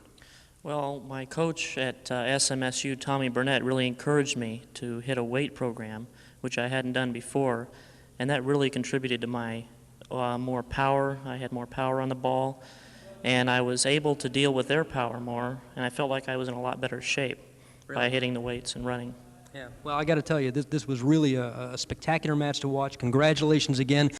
Speaker 8: Well, my coach at SMSU, Tommy Burnett, really encouraged me to hit a weight program, which I hadn't done before, and that really contributed to my more power. I had more power on the ball, and I was able to deal with their power more, and I felt like I was in a lot better shape by hitting the weights and running.
Speaker 2: Yeah, well, I got to tell you, this was really a spectacular match to watch. Congratulations again.